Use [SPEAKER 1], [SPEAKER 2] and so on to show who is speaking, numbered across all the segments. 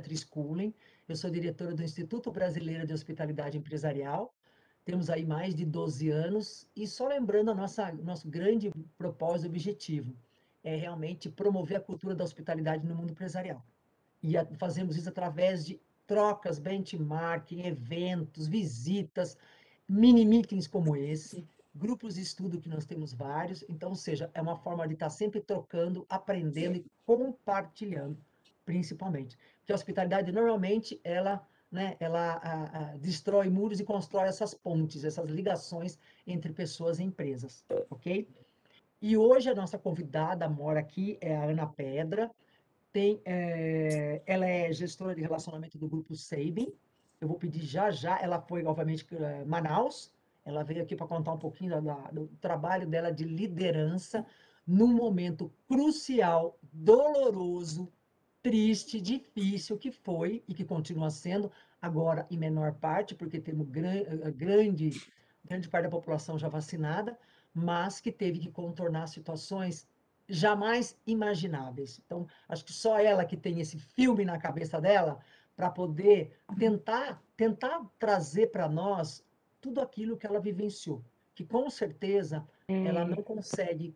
[SPEAKER 1] Beatriz Cullen, eu sou diretora do Instituto Brasileiro de Hospitalidade Empresarial. Temos aí mais de 12 anos e só lembrando nosso grande propósito e objetivo é realmente promover a cultura da hospitalidade no mundo empresarial. E fazemos isso através de trocas, benchmarking, eventos, visitas, mini meetings como esse, grupos de estudo que nós temos vários. Então, ou seja, é uma forma de estar sempre trocando, aprendendo e compartilhando, principalmente. Porque a hospitalidade, normalmente, ela destrói muros e constrói essas pontes, essas ligações entre pessoas e empresas, ok? E hoje a nossa convidada mora aqui, é a Ana Pedra, ela é gestora de relacionamento do grupo Sabin. Eu vou pedir já já. Ela foi, obviamente, Manaus. Ela veio aqui para contar um pouquinho do trabalho dela de liderança num momento crucial, doloroso, triste, difícil que foi e que continua sendo, agora em menor parte, porque temos grande parte da população já vacinada, mas que teve que contornar situações jamais imagináveis. Então, acho que só ela que tem esse filme na cabeça dela para poder tentar trazer para nós tudo aquilo que ela vivenciou, que com certeza ela não consegue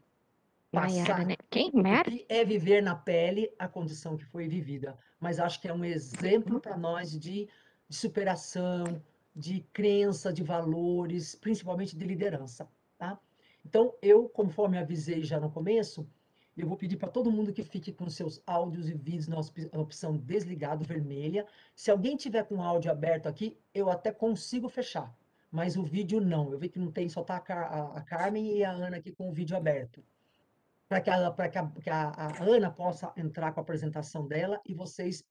[SPEAKER 2] Maiara,
[SPEAKER 1] passar
[SPEAKER 2] né? Quem?
[SPEAKER 1] o
[SPEAKER 2] Maiara?
[SPEAKER 1] que é viver na pele a condição que foi vivida, mas acho que é um exemplo para nós de superação, de crença, de valores, principalmente de liderança, tá? Então, eu, conforme avisei já no começo, eu vou pedir para todo mundo que fique com seus áudios e vídeos na opção desligado, vermelha. Se alguém tiver com o áudio aberto aqui, eu até consigo fechar, mas o vídeo não. Eu vi que não tem, só está a Carmen e a Ana aqui com o vídeo aberto para que a Ana possa entrar com a apresentação dela e vocês,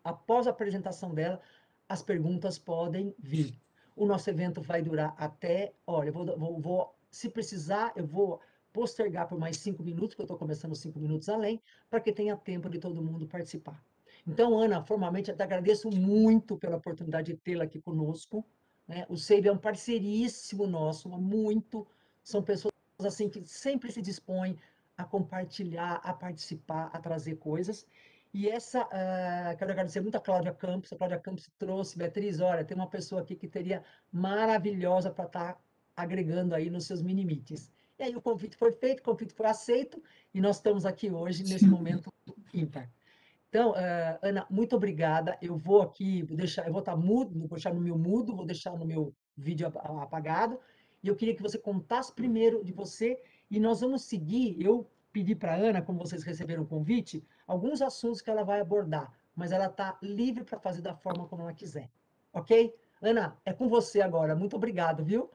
[SPEAKER 1] após a apresentação dela, as perguntas podem vir. O nosso evento vai durar até, olha, se precisar, eu vou postergar por mais 5 minutos, porque eu estou começando 5 minutos além, para que tenha tempo de todo mundo participar. Então, Ana, formalmente, eu te agradeço muito pela oportunidade de tê-la aqui conosco, né? O SEIB é um parceiríssimo nosso, são pessoas assim que sempre se dispõem a compartilhar, a participar, a trazer coisas. E quero agradecer muito a Cláudia Campos. A Cláudia Campos trouxe, Beatriz, olha, tem uma pessoa aqui que teria maravilhosa para estar agregando aí nos seus mini-meetings. E aí o convite foi feito, o convite foi aceito, e nós estamos aqui hoje, nesse momento ímpar. Então, Ana, muito obrigada. Eu vou aqui, eu vou estar mudo, vou deixar no meu mudo, vou deixar no meu vídeo apagado. E eu queria que você contasse primeiro de você, e nós vamos seguir. Eu pedi para a Ana, como vocês receberam o convite, alguns assuntos que ela vai abordar, mas ela está livre para fazer da forma como ela quiser. Ok? Ana, é com você agora. Muito obrigado, viu?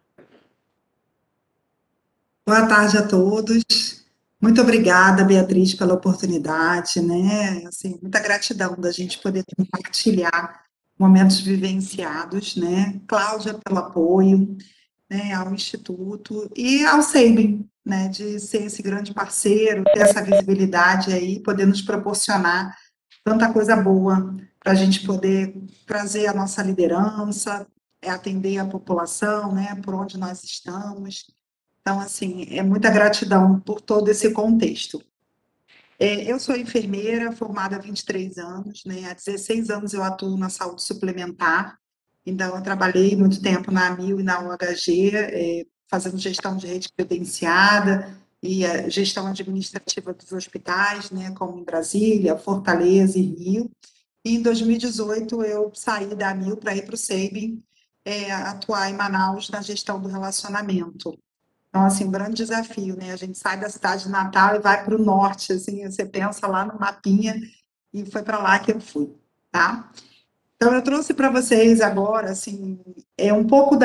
[SPEAKER 3] Boa tarde a todos. Muito obrigada, Beatriz, pela oportunidade, né? Assim, muita gratidão da gente poder compartilhar momentos vivenciados, né? Cláudia, pelo apoio, né, ao Instituto e ao SEIBM, né, de ser esse grande parceiro, ter essa visibilidade aí, poder nos proporcionar tanta coisa boa para a gente poder trazer a nossa liderança, atender a população, né, por onde nós estamos. Então, assim, é muita gratidão por todo esse contexto. Eu sou enfermeira, formada há 23 anos, né? Há 16 anos eu atuo na saúde suplementar, então eu trabalhei muito tempo na AMIL e na UHG, fazendo gestão de rede credenciada e a gestão administrativa dos hospitais, né? Como em Brasília, Fortaleza e Rio. E em 2018 eu saí da AMIL para ir para o SEIBM, atuar em Manaus na gestão do relacionamento. Então, assim, um grande desafio, né? A gente sai da cidade de Natal e vai para o norte, assim, você pensa lá no mapinha, e foi para lá que eu fui, tá? Então, eu trouxe para vocês agora, assim, um pouco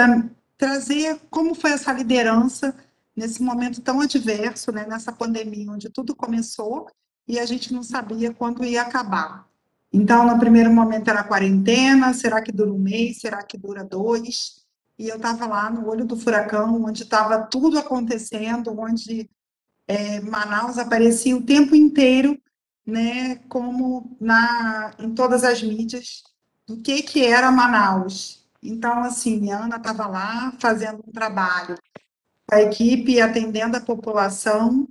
[SPEAKER 3] trazer como foi essa liderança nesse momento tão adverso, né? Nessa pandemia, onde tudo começou e a gente não sabia quando ia acabar. Então, no primeiro momento era a quarentena, será que dura um mês? Será que dura 2? E eu estava lá no olho do furacão, onde estava tudo acontecendo, onde Manaus aparecia o tempo inteiro, né, como em todas as mídias, do que era Manaus. Então, assim, a Ana estava lá fazendo um trabalho com a equipe, atendendo a população,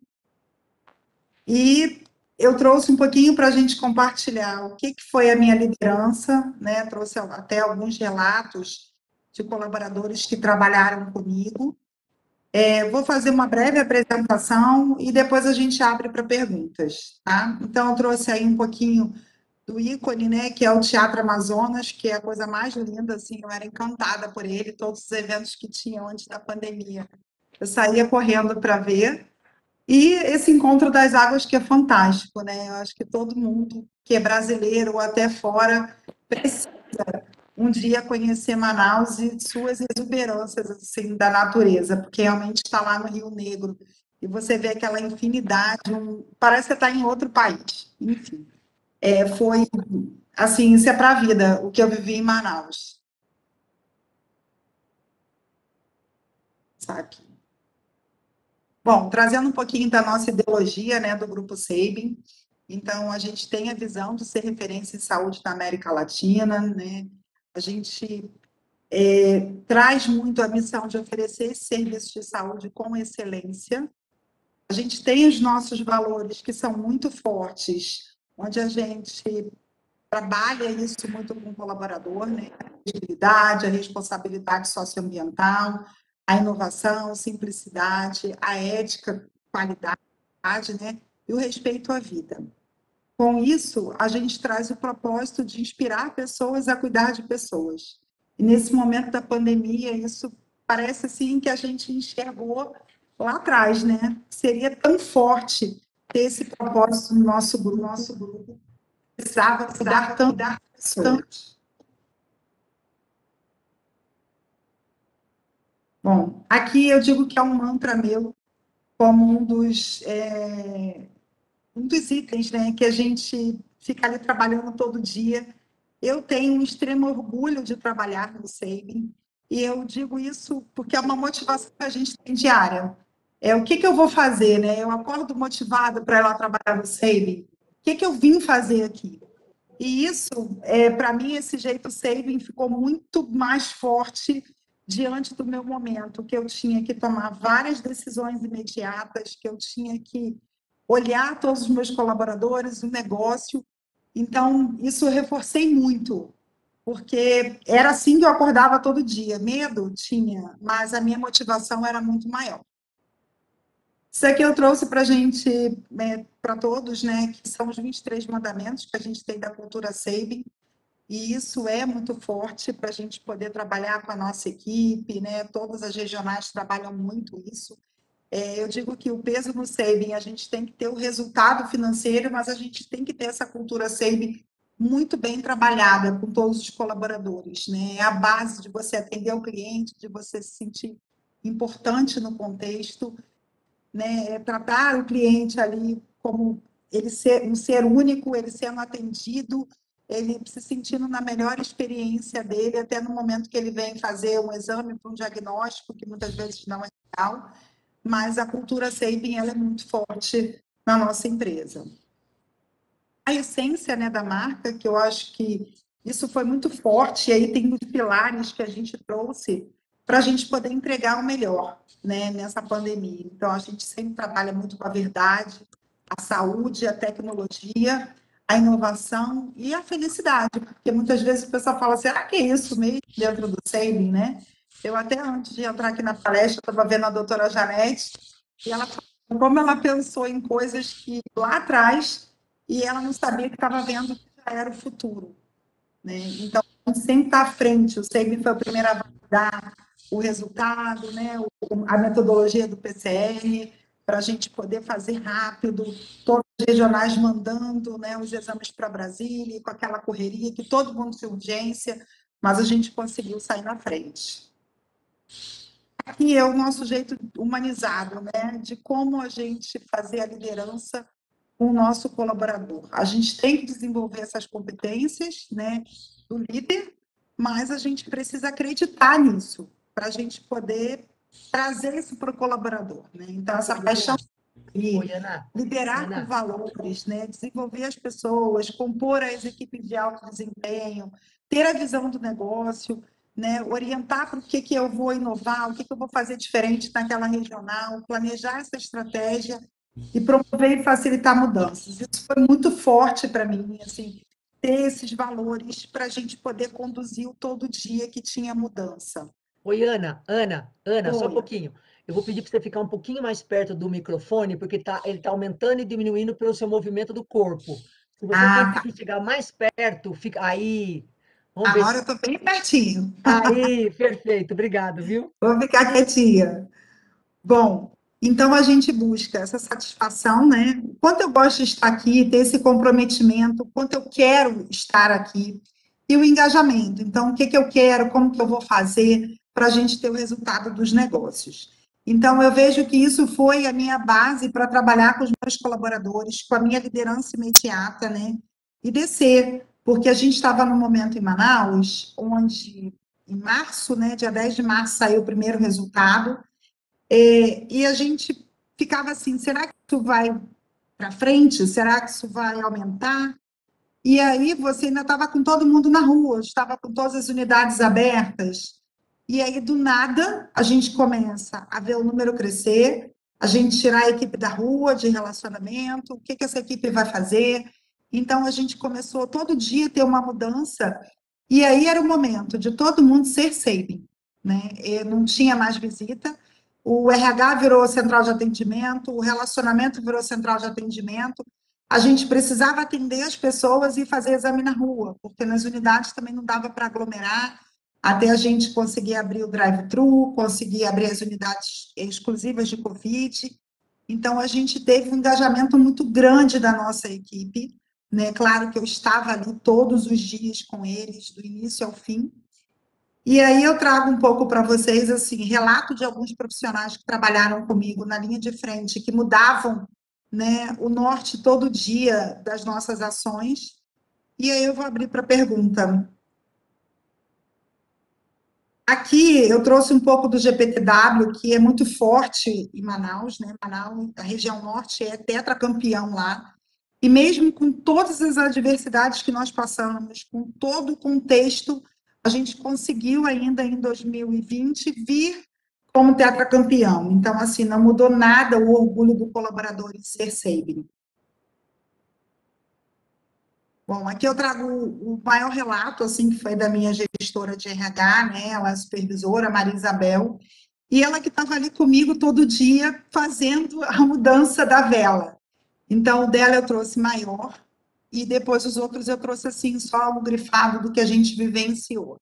[SPEAKER 3] e eu trouxe um pouquinho para a gente compartilhar o que foi a minha liderança, né? Trouxe até alguns relatos de colaboradores que trabalharam comigo. Vou fazer uma breve apresentação e depois a gente abre para perguntas, tá? Então, eu trouxe aí um pouquinho do ícone, né, que é o Teatro Amazonas, que é a coisa mais linda, assim, eu era encantada por ele, todos os eventos que tinham antes da pandemia. Eu saía correndo para ver. E esse encontro das águas que é fantástico, né? Eu acho que todo mundo que é brasileiro ou até fora precisa um dia conhecer Manaus e suas exuberâncias assim da natureza, porque realmente está lá no Rio Negro e você vê aquela infinidade, parece que está em outro país. Enfim, foi assim, isso é para a vida, o que eu vivi em Manaus, sabe? Bom, trazendo um pouquinho da nossa ideologia, né, do Grupo Sabin, então a gente tem a visão de ser referência em saúde na América Latina, né? A gente traz muito a missão de oferecer serviços de saúde com excelência. A gente tem os nossos valores que são muito fortes, onde a gente trabalha isso muito com o colaborador, né? A responsabilidade socioambiental, a inovação, simplicidade, a ética, qualidade, né? E o respeito à vida. Com isso, a gente traz o propósito de inspirar pessoas a cuidar de pessoas. E nesse momento da pandemia, isso parece assim que a gente enxergou lá atrás, né? Seria tão forte ter esse propósito no nosso grupo precisava cuidar tanto das pessoas. Bom, aqui eu digo que é um mantra meu, como um dos itens, né, que a gente fica ali trabalhando todo dia. Eu tenho um extremo orgulho de trabalhar no Sabin, e eu digo isso porque é uma motivação que a gente tem diária. O que eu vou fazer, né? Eu acordo motivada para ir lá trabalhar no Sabin. O que eu vim fazer aqui? E isso, para mim, esse jeito saving ficou muito mais forte diante do meu momento, que eu tinha que tomar várias decisões imediatas, que eu tinha que olhar todos os meus colaboradores, o negócio. Então, isso eu reforcei muito, porque era assim que eu acordava todo dia. Medo tinha, mas a minha motivação era muito maior. Isso aqui eu trouxe para a gente, para todos, né, que são os 23 mandamentos que a gente tem da cultura Sabin, e isso é muito forte para a gente poder trabalhar com a nossa equipe, né? Todas as regionais trabalham muito isso. Eu digo que o peso no Sabin, a gente tem que ter o resultado financeiro, mas a gente tem que ter essa cultura Sabin muito bem trabalhada com todos os colaboradores, né? É a base de você atender o cliente, de você se sentir importante no contexto, né? Tratar o cliente ali como ele ser um ser único, ele sendo atendido, ele se sentindo na melhor experiência dele, até no momento que ele vem fazer um exame para um diagnóstico, que muitas vezes não é real, mas a cultura Sabin ela é muito forte na nossa empresa. A essência, né, da marca, que eu acho que isso foi muito forte, e aí tem os pilares que a gente trouxe para a gente poder entregar o melhor, né, nessa pandemia. Então, a gente sempre trabalha muito com a verdade, a saúde, a tecnologia, a inovação e a felicidade, porque muitas vezes o pessoal fala, será que é isso mesmo dentro do Sabin, né? Eu até antes de entrar aqui na palestra, estava vendo a doutora Janete, e ela falou como ela pensou em coisas que lá atrás, e ela não sabia que estava vendo que já era o futuro, né? Então, a gente sempre está à frente, o Sabin foi o primeiro a validar o resultado, né? A metodologia do PCR, para a gente poder fazer rápido, todos os regionais mandando, né, os exames para Brasília, com aquela correria, que todo mundo tinha urgência, mas a gente conseguiu sair na frente. Aqui é o nosso jeito humanizado, né, de como a gente fazer a liderança com o nosso colaborador. A gente tem que desenvolver essas competências, né, do líder, mas a gente precisa acreditar nisso, para a gente poder trazer isso para o colaborador, né? Então, essa paixão de liderar com valores, né? Desenvolver as pessoas, compor as equipes de alto desempenho, ter a visão do negócio, né? Orientar para o que eu vou inovar, o que eu vou fazer diferente naquela regional, planejar essa estratégia e promover e facilitar mudanças. Isso foi muito forte para mim, assim, ter esses valores para a gente poder conduzir o todo dia que tinha mudança.
[SPEAKER 1] Oi, Ana, só um
[SPEAKER 3] Oi.
[SPEAKER 1] pouquinho. Eu vou pedir para você ficar um pouquinho mais perto do microfone, porque ele tá aumentando e diminuindo pelo seu movimento do corpo. Se você
[SPEAKER 3] Ah, tá.
[SPEAKER 1] conseguir chegar mais perto, fica aí. Vamos ver.
[SPEAKER 3] Agora eu estou bem pertinho.
[SPEAKER 1] Aí, perfeito, obrigado, viu?
[SPEAKER 3] Vou ficar quietinha. Bom, então a gente busca essa satisfação, né? O quanto eu gosto de estar aqui, ter esse comprometimento, o quanto eu quero estar aqui, e o engajamento. Então, o que que eu quero, como que eu vou fazer para a gente ter o resultado dos negócios. Então, eu vejo que isso foi a minha base para trabalhar com os meus colaboradores, com a minha liderança imediata, né? E descer, porque a gente estava no momento em Manaus, onde em março, né, dia 10 de março, saiu o primeiro resultado, e a gente ficava assim: será que isso vai para frente? Será que isso vai aumentar? E aí você ainda estava com todo mundo na rua, estava com todas as unidades abertas. E aí, do nada, a gente começa a ver o número crescer, a gente tirar a equipe da rua, de relacionamento, o que que essa equipe vai fazer. Então, a gente começou todo dia a ter uma mudança, e aí era o momento de todo mundo ser saving, né? E não tinha mais visita, o RH virou central de atendimento, o relacionamento virou central de atendimento, a gente precisava atender as pessoas e fazer exame na rua, porque nas unidades também não dava para aglomerar, até a gente conseguir abrir o drive-thru, conseguir abrir as unidades exclusivas de Covid. Então, a gente teve um engajamento muito grande da nossa equipe, né? Claro que eu estava ali todos os dias com eles, do início ao fim. E aí eu trago um pouco para vocês, assim, relato de alguns profissionais que trabalharam comigo na linha de frente, que mudavam, né, o norte todo dia das nossas ações. E aí eu vou abrir para pergunta. Aqui eu trouxe um pouco do GPTW, que é muito forte em Manaus, né? Manaus, a região norte é tetracampeão lá. E mesmo com todas as adversidades que nós passamos, com todo o contexto, a gente conseguiu ainda em 2020 vir como tetracampeão. Então, assim, não mudou nada o orgulho do colaborador em ser Sabin. Bom, aqui eu trago o maior relato, assim, que foi da minha gestora de RH, né? Ela é supervisora, Maria Isabel, e ela que estava ali comigo todo dia fazendo a mudança da vela. Então, o dela eu trouxe maior, e depois os outros eu trouxe, assim, só o grifado do que a gente vivenciou.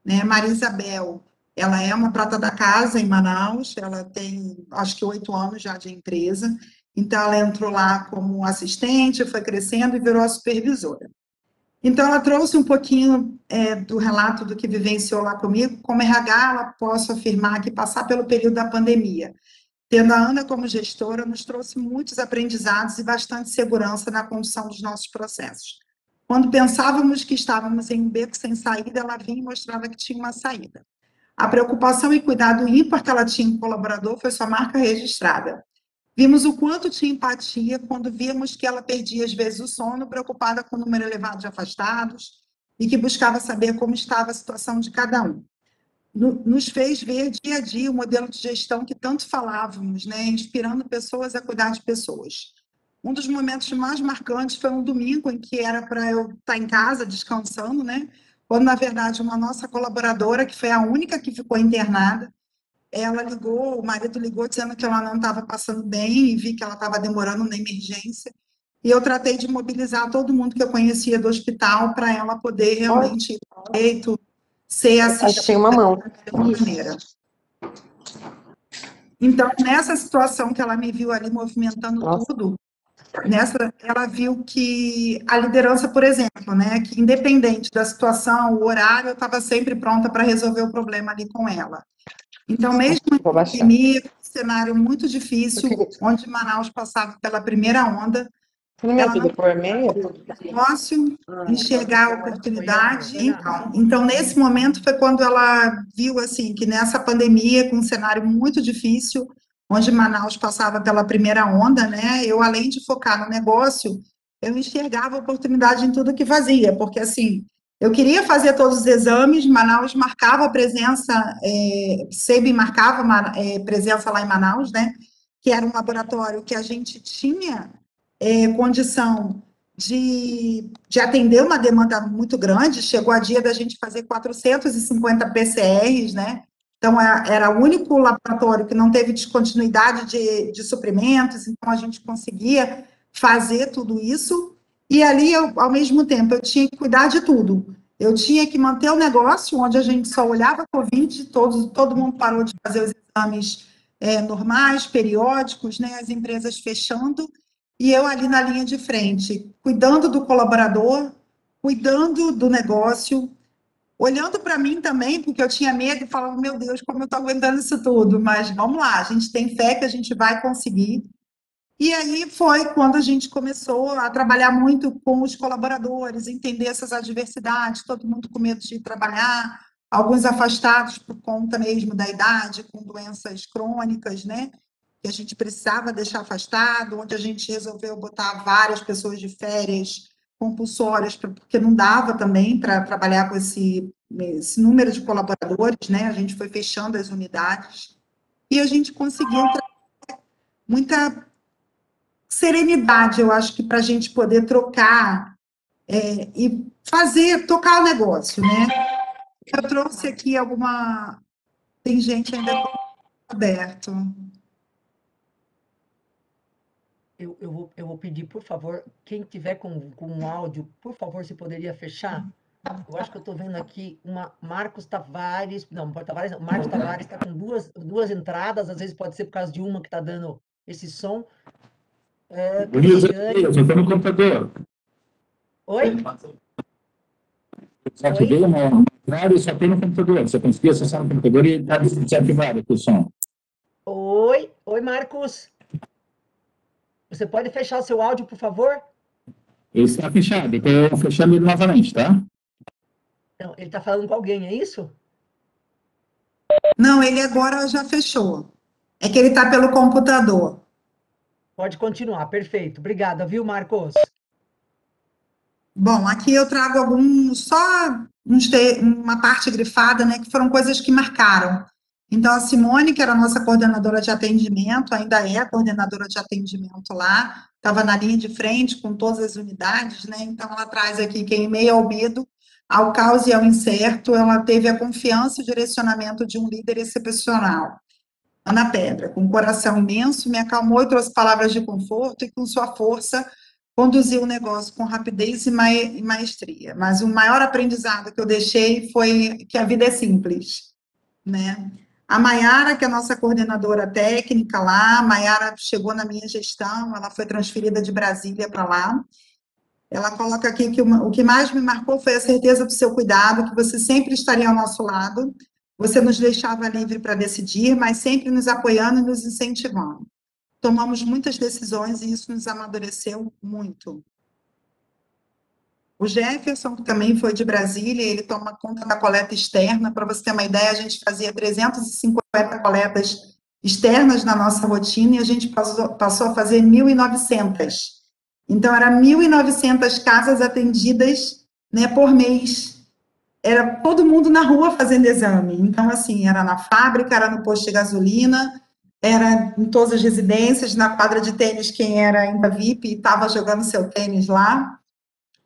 [SPEAKER 3] Né? Maria Isabel, ela é uma prata da casa em Manaus, ela tem, acho que 8 anos já de empresa, então ela entrou lá como assistente, foi crescendo e virou a supervisora. Então, ela trouxe um pouquinho do relato do que vivenciou lá comigo. Como RH, ela posso afirmar que passar pelo período da pandemia, tendo a Ana como gestora, nos trouxe muitos aprendizados e bastante segurança na condução dos nossos processos. Quando pensávamos que estávamos em um beco sem saída, ela vinha e mostrava que tinha uma saída. A preocupação e cuidado ímpar que ela tinha com o colaborador foi sua marca registrada. Vimos o quanto tinha empatia quando víamos que ela perdia, às vezes, o sono, preocupada com o número elevado de afastados, e que buscava saber como estava a situação de cada um. Nos fez ver dia a dia o modelo de gestão que tanto falávamos, né? Inspirando pessoas a cuidar de pessoas. Um dos momentos mais marcantes foi um domingo em que era para eu estar em casa descansando, né? Quando, na verdade, uma nossa colaboradora, que foi a única que ficou internada, ela ligou, o marido ligou dizendo que ela não estava passando bem e vi que ela estava demorando na emergência. E eu tratei de mobilizar todo mundo que eu conhecia do hospital para ela poder realmente ir ao leito, ser
[SPEAKER 2] Achei
[SPEAKER 3] assistida
[SPEAKER 2] uma mão.
[SPEAKER 3] de alguma maneira. Então, nessa situação que ela me viu ali movimentando
[SPEAKER 2] Nossa.
[SPEAKER 3] tudo, ela viu que a liderança, por exemplo, né, que independente da situação, o horário, eu estava sempre pronta para resolver o problema ali com ela. Então, mesmo em
[SPEAKER 2] Vou baixar.
[SPEAKER 3] pandemia, um cenário muito difícil, onde Manaus passava pela primeira onda,
[SPEAKER 2] Você não me
[SPEAKER 3] ela
[SPEAKER 2] ajuda
[SPEAKER 3] não
[SPEAKER 2] por e-mail?
[SPEAKER 3] negócio, enxergar a oportunidade. Então, nesse momento foi quando ela viu assim que nessa pandemia, com um cenário muito difícil, onde Manaus passava pela primeira onda, né? Eu, além de focar no negócio, eu enxergava oportunidade em tudo que fazia, porque assim, eu queria fazer todos os exames, Manaus marcava presença, SEBI marcava presença lá em Manaus, né? que era um laboratório que a gente tinha condição de atender uma demanda muito grande, chegou a dia da gente fazer 450 PCRs, né? Então, era o único laboratório que não teve descontinuidade de suprimentos, então a gente conseguia fazer tudo isso, e ali, ao mesmo tempo, eu tinha que cuidar de tudo. Eu tinha que manter o negócio, onde a gente só olhava Covid, todo mundo parou de fazer os exames normais, periódicos, né, as empresas fechando, e eu ali na linha de frente, cuidando do colaborador, cuidando do negócio, olhando para mim também, porque eu tinha medo e falava, meu Deus, como eu estou aguentando isso tudo, mas vamos lá, a gente tem fé que a gente vai conseguir. E aí foi quando a gente começou a trabalhar muito com os colaboradores, entender essas adversidades, todo mundo com medo de trabalhar, alguns afastados por conta mesmo da idade, com doenças crônicas, né? Que a gente precisava deixar afastado, onde a gente resolveu botar várias pessoas de férias compulsórias, porque não dava também para trabalhar com esse número de colaboradores, né? A gente foi fechando as unidades e a gente conseguiu muita serenidade, eu acho que para a gente poder trocar e tocar o negócio, né? Eu trouxe aqui alguma. Tem gente ainda aberto.
[SPEAKER 1] Eu vou pedir, por favor, quem tiver com um áudio, por favor, se poderia fechar. Eu acho que eu estou vendo aqui uma Marcos Tavares, não, Tavares não, Marcos Tavares está com duas entradas, às vezes pode ser por causa de uma que está dando esse som. Cristiane.
[SPEAKER 2] Eu estou no computador.
[SPEAKER 1] Oi?
[SPEAKER 2] Só que veio uma entrada e só tem no computador. Você conseguiu acessar no computador e está desativado aqui o som.
[SPEAKER 1] Oi, Marcos. Você pode fechar o seu áudio, por favor?
[SPEAKER 2] Ele está fechado, então eu vou fechando ele novamente, tá?
[SPEAKER 1] Não, ele está falando com alguém, é isso?
[SPEAKER 3] Não, ele agora já fechou. É que ele está pelo computador.
[SPEAKER 1] Pode continuar, perfeito. Obrigada, viu, Marcos?
[SPEAKER 3] Bom, aqui eu trago uma parte grifada, né, que foram coisas que marcaram. Então, a Simone, que era a nossa coordenadora de atendimento, ainda é a coordenadora de atendimento lá, estava na linha de frente com todas as unidades, né? Então, ela traz aqui que, em meio ao medo, ao caos e ao incerto, ela teve a confiança e o direcionamento de um líder excepcional. Ana Pedra, com um coração imenso, me acalmou e trouxe palavras de conforto e, com sua força, conduziu o negócio com rapidez e maestria. Mas o maior aprendizado que eu deixei foi que a vida é simples, né? A Maiara, que é a nossa coordenadora técnica lá, a Maiara chegou na minha gestão, ela foi transferida de Brasília para lá. Ela coloca aqui que o que mais me marcou foi a certeza do seu cuidado, que você sempre estaria ao nosso lado, você nos deixava livre para decidir, mas sempre nos apoiando e nos incentivando. Tomamos muitas decisões e isso nos amadureceu muito. O Jefferson, que também foi de Brasília, ele toma conta da coleta externa. Para você ter uma ideia, a gente fazia 350 coletas externas na nossa rotina e a gente passou a fazer 1.900. Então, eram 1.900 casas atendidas, né, por mês. Era todo mundo na rua fazendo exame. Então, assim, era na fábrica, era no posto de gasolina, era em todas as residências, na quadra de tênis, quem era ainda VIP e estava jogando seu tênis lá.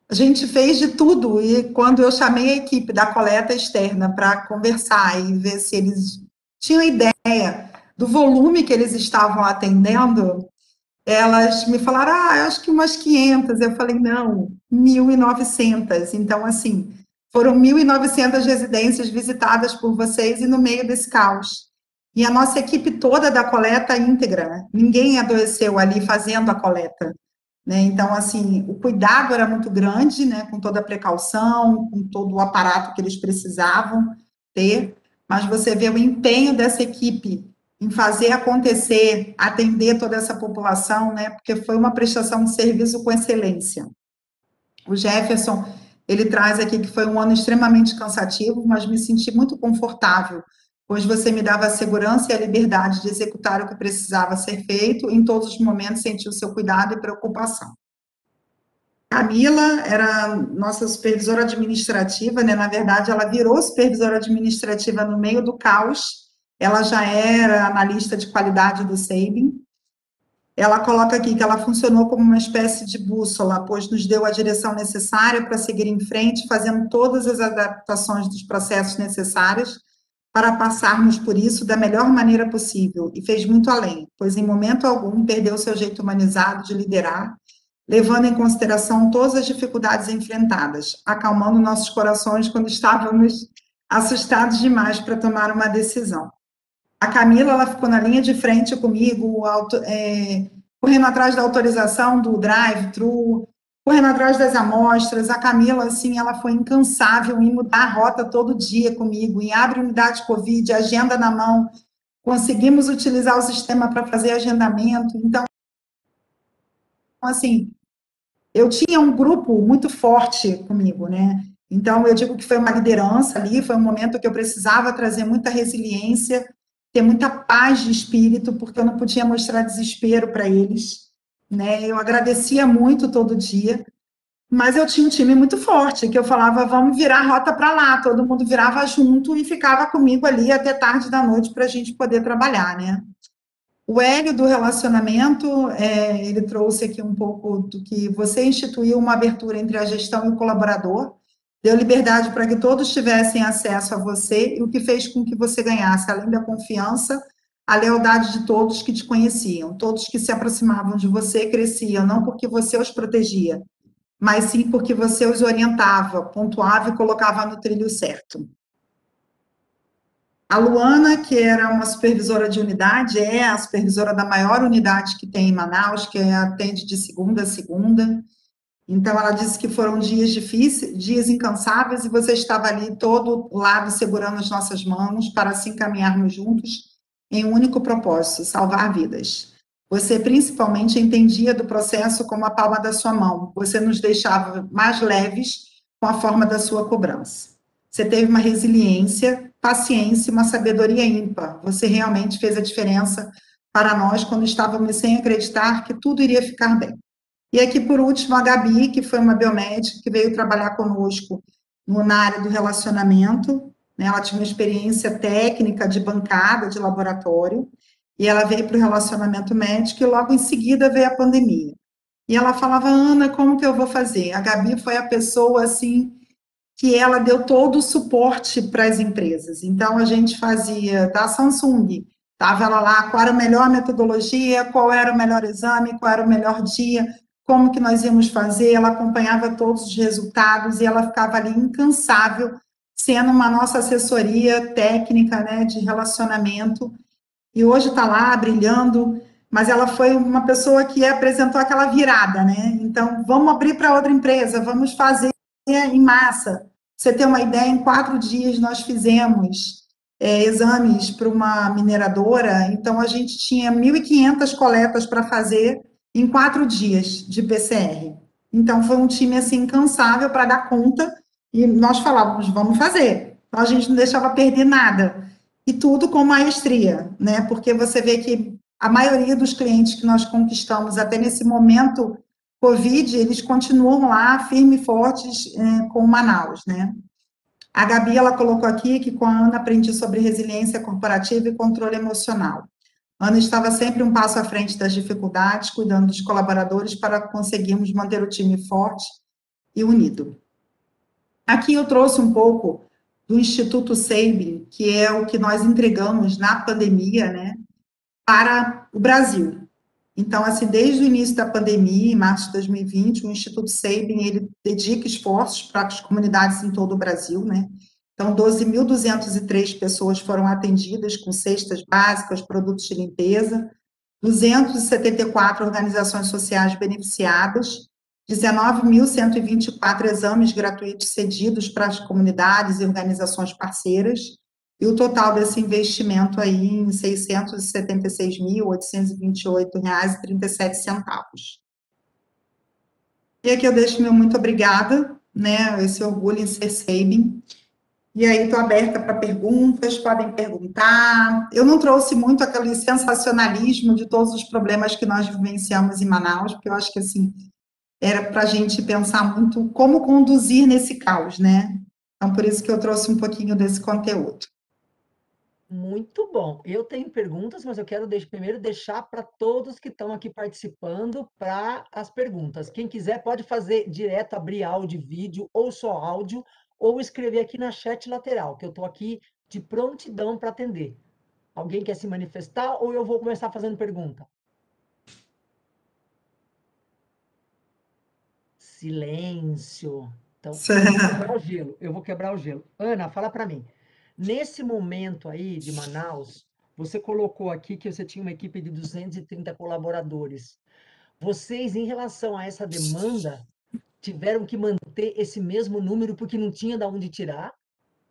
[SPEAKER 3] A gente fez de tudo, e quando eu chamei a equipe da coleta externa para conversar e ver se eles tinham ideia do volume que eles estavam atendendo, elas me falaram, eu acho que umas 500. Eu falei, não, 1.900. Então, assim, foram 1.900 residências visitadas por vocês e no meio desse caos. E a nossa equipe toda da coleta íntegra, ninguém adoeceu ali fazendo a coleta. Né? Então, assim, o cuidado era muito grande, né, com toda a precaução, com todo o aparato que eles precisavam ter, mas você vê o empenho dessa equipe em fazer acontecer, atender toda essa população, né, porque foi uma prestação de serviço com excelência. O Jefferson, ele traz aqui que foi um ano extremamente cansativo, mas me senti muito confortável, pois você me dava a segurança e a liberdade de executar o que precisava ser feito, em todos os momentos senti o seu cuidado e preocupação. Camila era nossa supervisora administrativa, né? Na verdade, ela virou supervisora administrativa no meio do caos, ela já era analista de qualidade do Sabin, ela coloca aqui que ela funcionou como uma espécie de bússola, pois nos deu a direção necessária para seguir em frente, fazendo todas as adaptações dos processos necessários para passarmos por isso da melhor maneira possível, e fez muito além, pois em momento algum perdeu seu jeito humanizado de liderar, levando em consideração todas as dificuldades enfrentadas, acalmando nossos corações quando estávamos assustados demais para tomar uma decisão. A Camila, ela ficou na linha de frente comigo, correndo atrás da autorização do drive-thru, correndo atrás das amostras. A Camila, assim, ela foi incansável em mudar a rota todo dia comigo, em abre unidade Covid, agenda na mão. Conseguimos utilizar o sistema para fazer agendamento. Então, assim, eu tinha um grupo muito forte comigo, né? Então, eu digo que foi uma liderança ali, foi um momento que eu precisava trazer muita resiliência, ter muita paz de espírito, porque eu não podia mostrar desespero para eles, né? Eu agradecia muito todo dia, mas eu tinha um time muito forte, que eu falava, vamos virar a rota para lá, todo mundo virava junto e ficava comigo ali até tarde da noite para a gente poder trabalhar, né? O Hélio do relacionamento, ele trouxe aqui um pouco do que você instituiu uma abertura entre a gestão e o colaborador, deu liberdade para que todos tivessem acesso a você, e o que fez com que você ganhasse, além da confiança, a lealdade de todos que te conheciam, todos que se aproximavam de você cresciam, não porque você os protegia, mas sim porque você os orientava, pontuava e colocava no trilho certo. A Luana, que era uma supervisora de unidade, é a supervisora da maior unidade que tem em Manaus, que atende de segunda a segunda. Então, ela disse que foram dias difíceis, dias incansáveis, e você estava ali todo lado segurando as nossas mãos para assim caminharmos juntos em um único propósito, salvar vidas. Você principalmente entendia do processo como a palma da sua mão. Você nos deixava mais leves com a forma da sua cobrança. Você teve uma resiliência, paciência e uma sabedoria ímpar. Você realmente fez a diferença para nós quando estávamos sem acreditar que tudo iria ficar bem. E aqui, por último, a Gabi, que foi uma biomédica que veio trabalhar conosco na área do relacionamento, né? Ela tinha uma experiência técnica de bancada, de laboratório, e ela veio para o relacionamento médico e logo em seguida veio a pandemia. E ela falava, Ana, como que eu vou fazer? A Gabi foi a pessoa, assim, que ela deu todo o suporte para as empresas. Então, a gente fazia da Samsung, estava ela lá, qual era a melhor metodologia, qual era o melhor exame, qual era o melhor dia, como que nós íamos fazer, ela acompanhava todos os resultados e ela ficava ali incansável, sendo uma nossa assessoria técnica, né, de relacionamento, e hoje está lá, brilhando, mas ela foi uma pessoa que apresentou aquela virada, né, então, vamos abrir para outra empresa, vamos fazer em massa. Você tem uma ideia, em 4 dias nós fizemos exames para uma mineradora, então a gente tinha 1.500 coletas para fazer em 4 dias de PCR. Então foi um time assim incansável para dar conta e nós falávamos, vamos fazer. Então a gente não deixava perder nada. E tudo com maestria, né? Porque você vê que a maioria dos clientes que nós conquistamos até nesse momento Covid, eles continuam lá, firmes e fortes com Manaus, né? A Gabi, ela colocou aqui que com a Ana aprendi sobre resiliência corporativa e controle emocional. A Ana estava sempre um passo à frente das dificuldades, cuidando dos colaboradores para conseguirmos manter o time forte e unido. Aqui eu trouxe um pouco do Instituto Sabin, que é o que nós entregamos na pandemia, né, para o Brasil. Então, assim, desde o início da pandemia, em março de 2020, o Instituto Sabin, ele dedica esforços para as comunidades em todo o Brasil, né? Então, 12.203 pessoas foram atendidas com cestas básicas, produtos de limpeza, 274 organizações sociais beneficiadas, 19.124 exames gratuitos cedidos para as comunidades e organizações parceiras, e o total desse investimento aí em R$ 676.828,37. E aqui eu deixo meu muito obrigada, né, esse orgulho em ser Sabin. E aí estou aberta para perguntas, podem perguntar. Eu não trouxe muito aquele sensacionalismo de todos os problemas que nós vivenciamos em Manaus, porque eu acho que, assim, era para a gente pensar muito como conduzir nesse caos, né? Então, por isso que eu trouxe um pouquinho desse conteúdo.
[SPEAKER 1] Muito bom. Eu tenho perguntas, mas eu quero primeiro deixar para todos que estão aqui participando para as perguntas. Quem quiser pode fazer direto, abrir áudio, vídeo, ou só áudio, ou escrever aqui na chat lateral, que eu estou aqui de prontidão para atender. Alguém quer se manifestar ou eu vou começar fazendo pergunta? Silêncio. Então, eu vou quebrar o gelo. Eu vou quebrar o gelo. Ana, fala para mim. Nesse momento aí de Manaus, você colocou aqui que você tinha uma equipe de 230 colaboradores. Vocês, em relação a essa demanda, tiveram que manter esse mesmo número porque não tinha de onde tirar,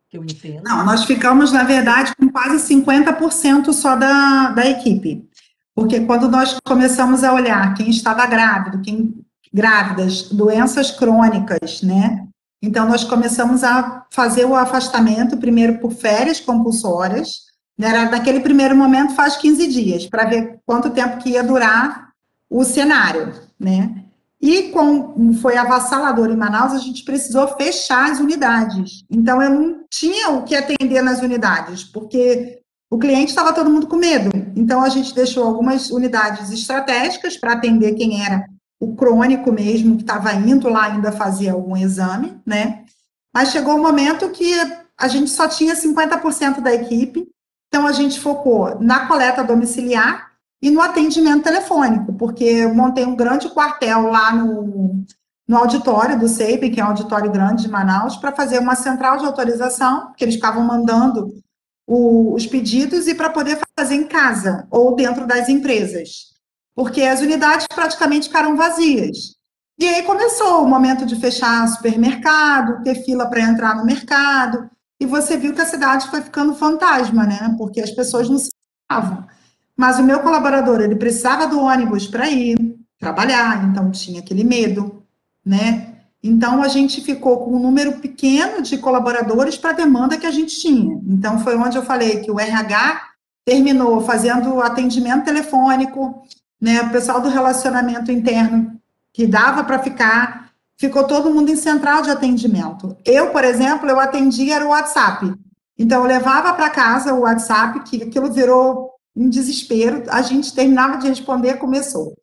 [SPEAKER 1] que eu entendo.
[SPEAKER 3] Não, nós ficamos, na verdade, com quase 50% só da equipe. Porque quando nós começamos a olhar quem estava grávido, quem grávidas, doenças crônicas, né? Então, nós começamos a fazer o afastamento, primeiro por férias compulsórias, né? Naquele primeiro momento faz 15 dias, para ver quanto tempo que ia durar o cenário, né? E como foi avassalador em Manaus, a gente precisou fechar as unidades. Então, eu não tinha o que atender nas unidades, porque o cliente estava todo mundo com medo. Então, a gente deixou algumas unidades estratégicas para atender quem era o crônico mesmo, que estava indo lá ainda fazer algum exame, né? Mas chegou um momento que a gente só tinha 50% da equipe, então a gente focou na coleta domiciliar e no atendimento telefônico, porque eu montei um grande quartel lá no auditório do CEIP, que é um auditório grande de Manaus, para fazer uma central de autorização, que eles ficavam mandando os pedidos e para poder fazer em casa ou dentro das empresas, porque as unidades praticamente ficaram vazias. E aí começou o momento de fechar supermercado, ter fila para entrar no mercado, e você viu que a cidade foi ficando fantasma, né? Porque as pessoas não se falavam. Mas o meu colaborador, ele precisava do ônibus para ir trabalhar, então tinha aquele medo, né? Então, a gente ficou com um número pequeno de colaboradores para a demanda que a gente tinha. Então, foi onde eu falei que o RH terminou fazendo atendimento telefônico, né? O pessoal do relacionamento interno, que dava para ficar, ficou todo mundo em central de atendimento. Eu, por exemplo, eu atendia era o WhatsApp. Então, eu levava para casa o WhatsApp, que aquilo virou um desespero. A gente terminava de responder, começou.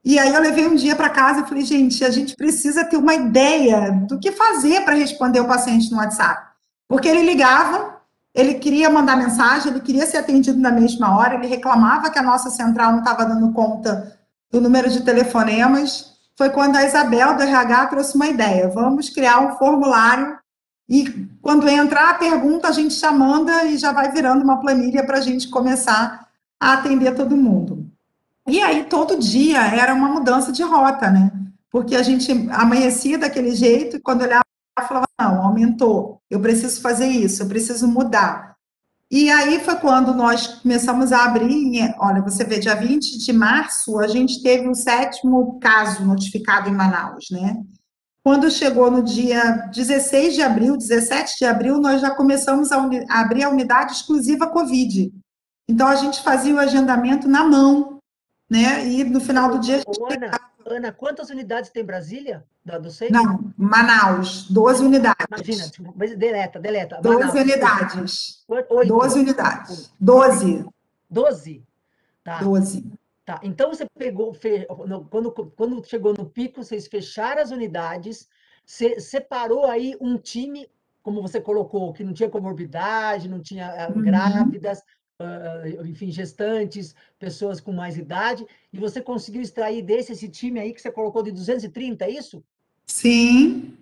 [SPEAKER 3] E aí eu levei um dia para casa e falei, gente, a gente precisa ter uma ideia do que fazer para responder o paciente no WhatsApp. Porque ele ligava, ele queria mandar mensagem, ele queria ser atendido na mesma hora, ele reclamava que a nossa central não estava dando conta do número de telefonemas. Foi quando a Isabel do RH trouxe uma ideia, vamos criar um formulário e quando entrar a pergunta a gente já manda e já vai virando uma planilha para a gente começar a atender todo mundo. E aí, todo dia era uma mudança de rota, né? Porque a gente amanhecia daquele jeito e quando olhava, falava, não, aumentou, eu preciso fazer isso, eu preciso mudar. E aí foi quando nós começamos a abrir, olha, você vê, dia 20 de março, a gente teve o 7º caso notificado em Manaus, né? Quando chegou no dia 16 de abril, 17 de abril, nós já começamos a abrir a unidade exclusiva Covid. Então, a gente fazia o agendamento na mão, né? E no final do dia.
[SPEAKER 1] Ana, quantas unidades tem Brasília? Do CEIP?
[SPEAKER 3] Não, Manaus, 12 unidades.
[SPEAKER 1] Imagina, mas deleta.
[SPEAKER 3] 12
[SPEAKER 1] Manaus,
[SPEAKER 3] unidades.
[SPEAKER 1] 8.
[SPEAKER 3] 12 unidades. 12.
[SPEAKER 1] 12? Tá.
[SPEAKER 3] 12.
[SPEAKER 1] Tá. Então você pegou, quando chegou no pico, vocês fecharam as unidades, você separou aí um time, como você colocou, que não tinha comorbidade, não tinha grávidas, enfim, gestantes, pessoas com mais idade, e você conseguiu extrair esse time aí que você colocou de 230, é isso?
[SPEAKER 3] Sim.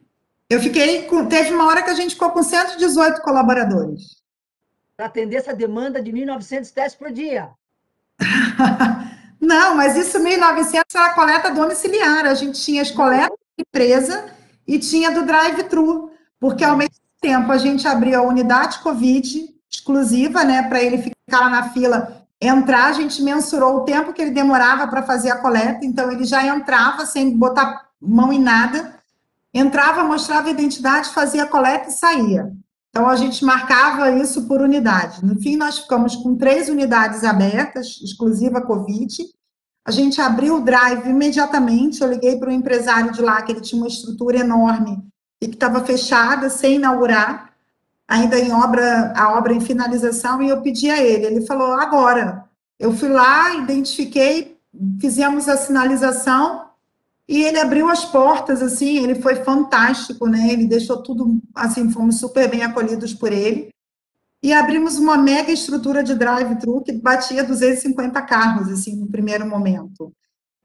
[SPEAKER 3] Eu fiquei teve uma hora que a gente ficou com 118 colaboradores.
[SPEAKER 1] Para atender essa demanda de 1.900 testes por dia.
[SPEAKER 3] Não, mas isso 1.900 era coleta domiciliar. A gente tinha as coletas de empresa e tinha do drive-thru, porque ao mesmo tempo a gente abriu a unidade Covid exclusiva, né, para ele ficar lá na fila, entrar, a gente mensurou o tempo que ele demorava para fazer a coleta, então ele já entrava sem botar mão em nada, entrava, mostrava a identidade, fazia a coleta e saía. Então, a gente marcava isso por unidade. No fim, nós ficamos com 3 unidades abertas, exclusiva Covid. A gente abriu o drive imediatamente. Eu liguei para o empresário de lá, que ele tinha uma estrutura enorme e que estava fechada, sem inaugurar. ainda a obra em finalização, e eu pedi a ele. Ele falou, agora. Eu fui lá, identifiquei, fizemos a sinalização, e ele abriu as portas, assim, ele foi fantástico, né? Ele deixou tudo, assim, fomos super bem acolhidos por ele. E abrimos uma mega estrutura de drive-thru que batia 250 carros, assim, no primeiro momento.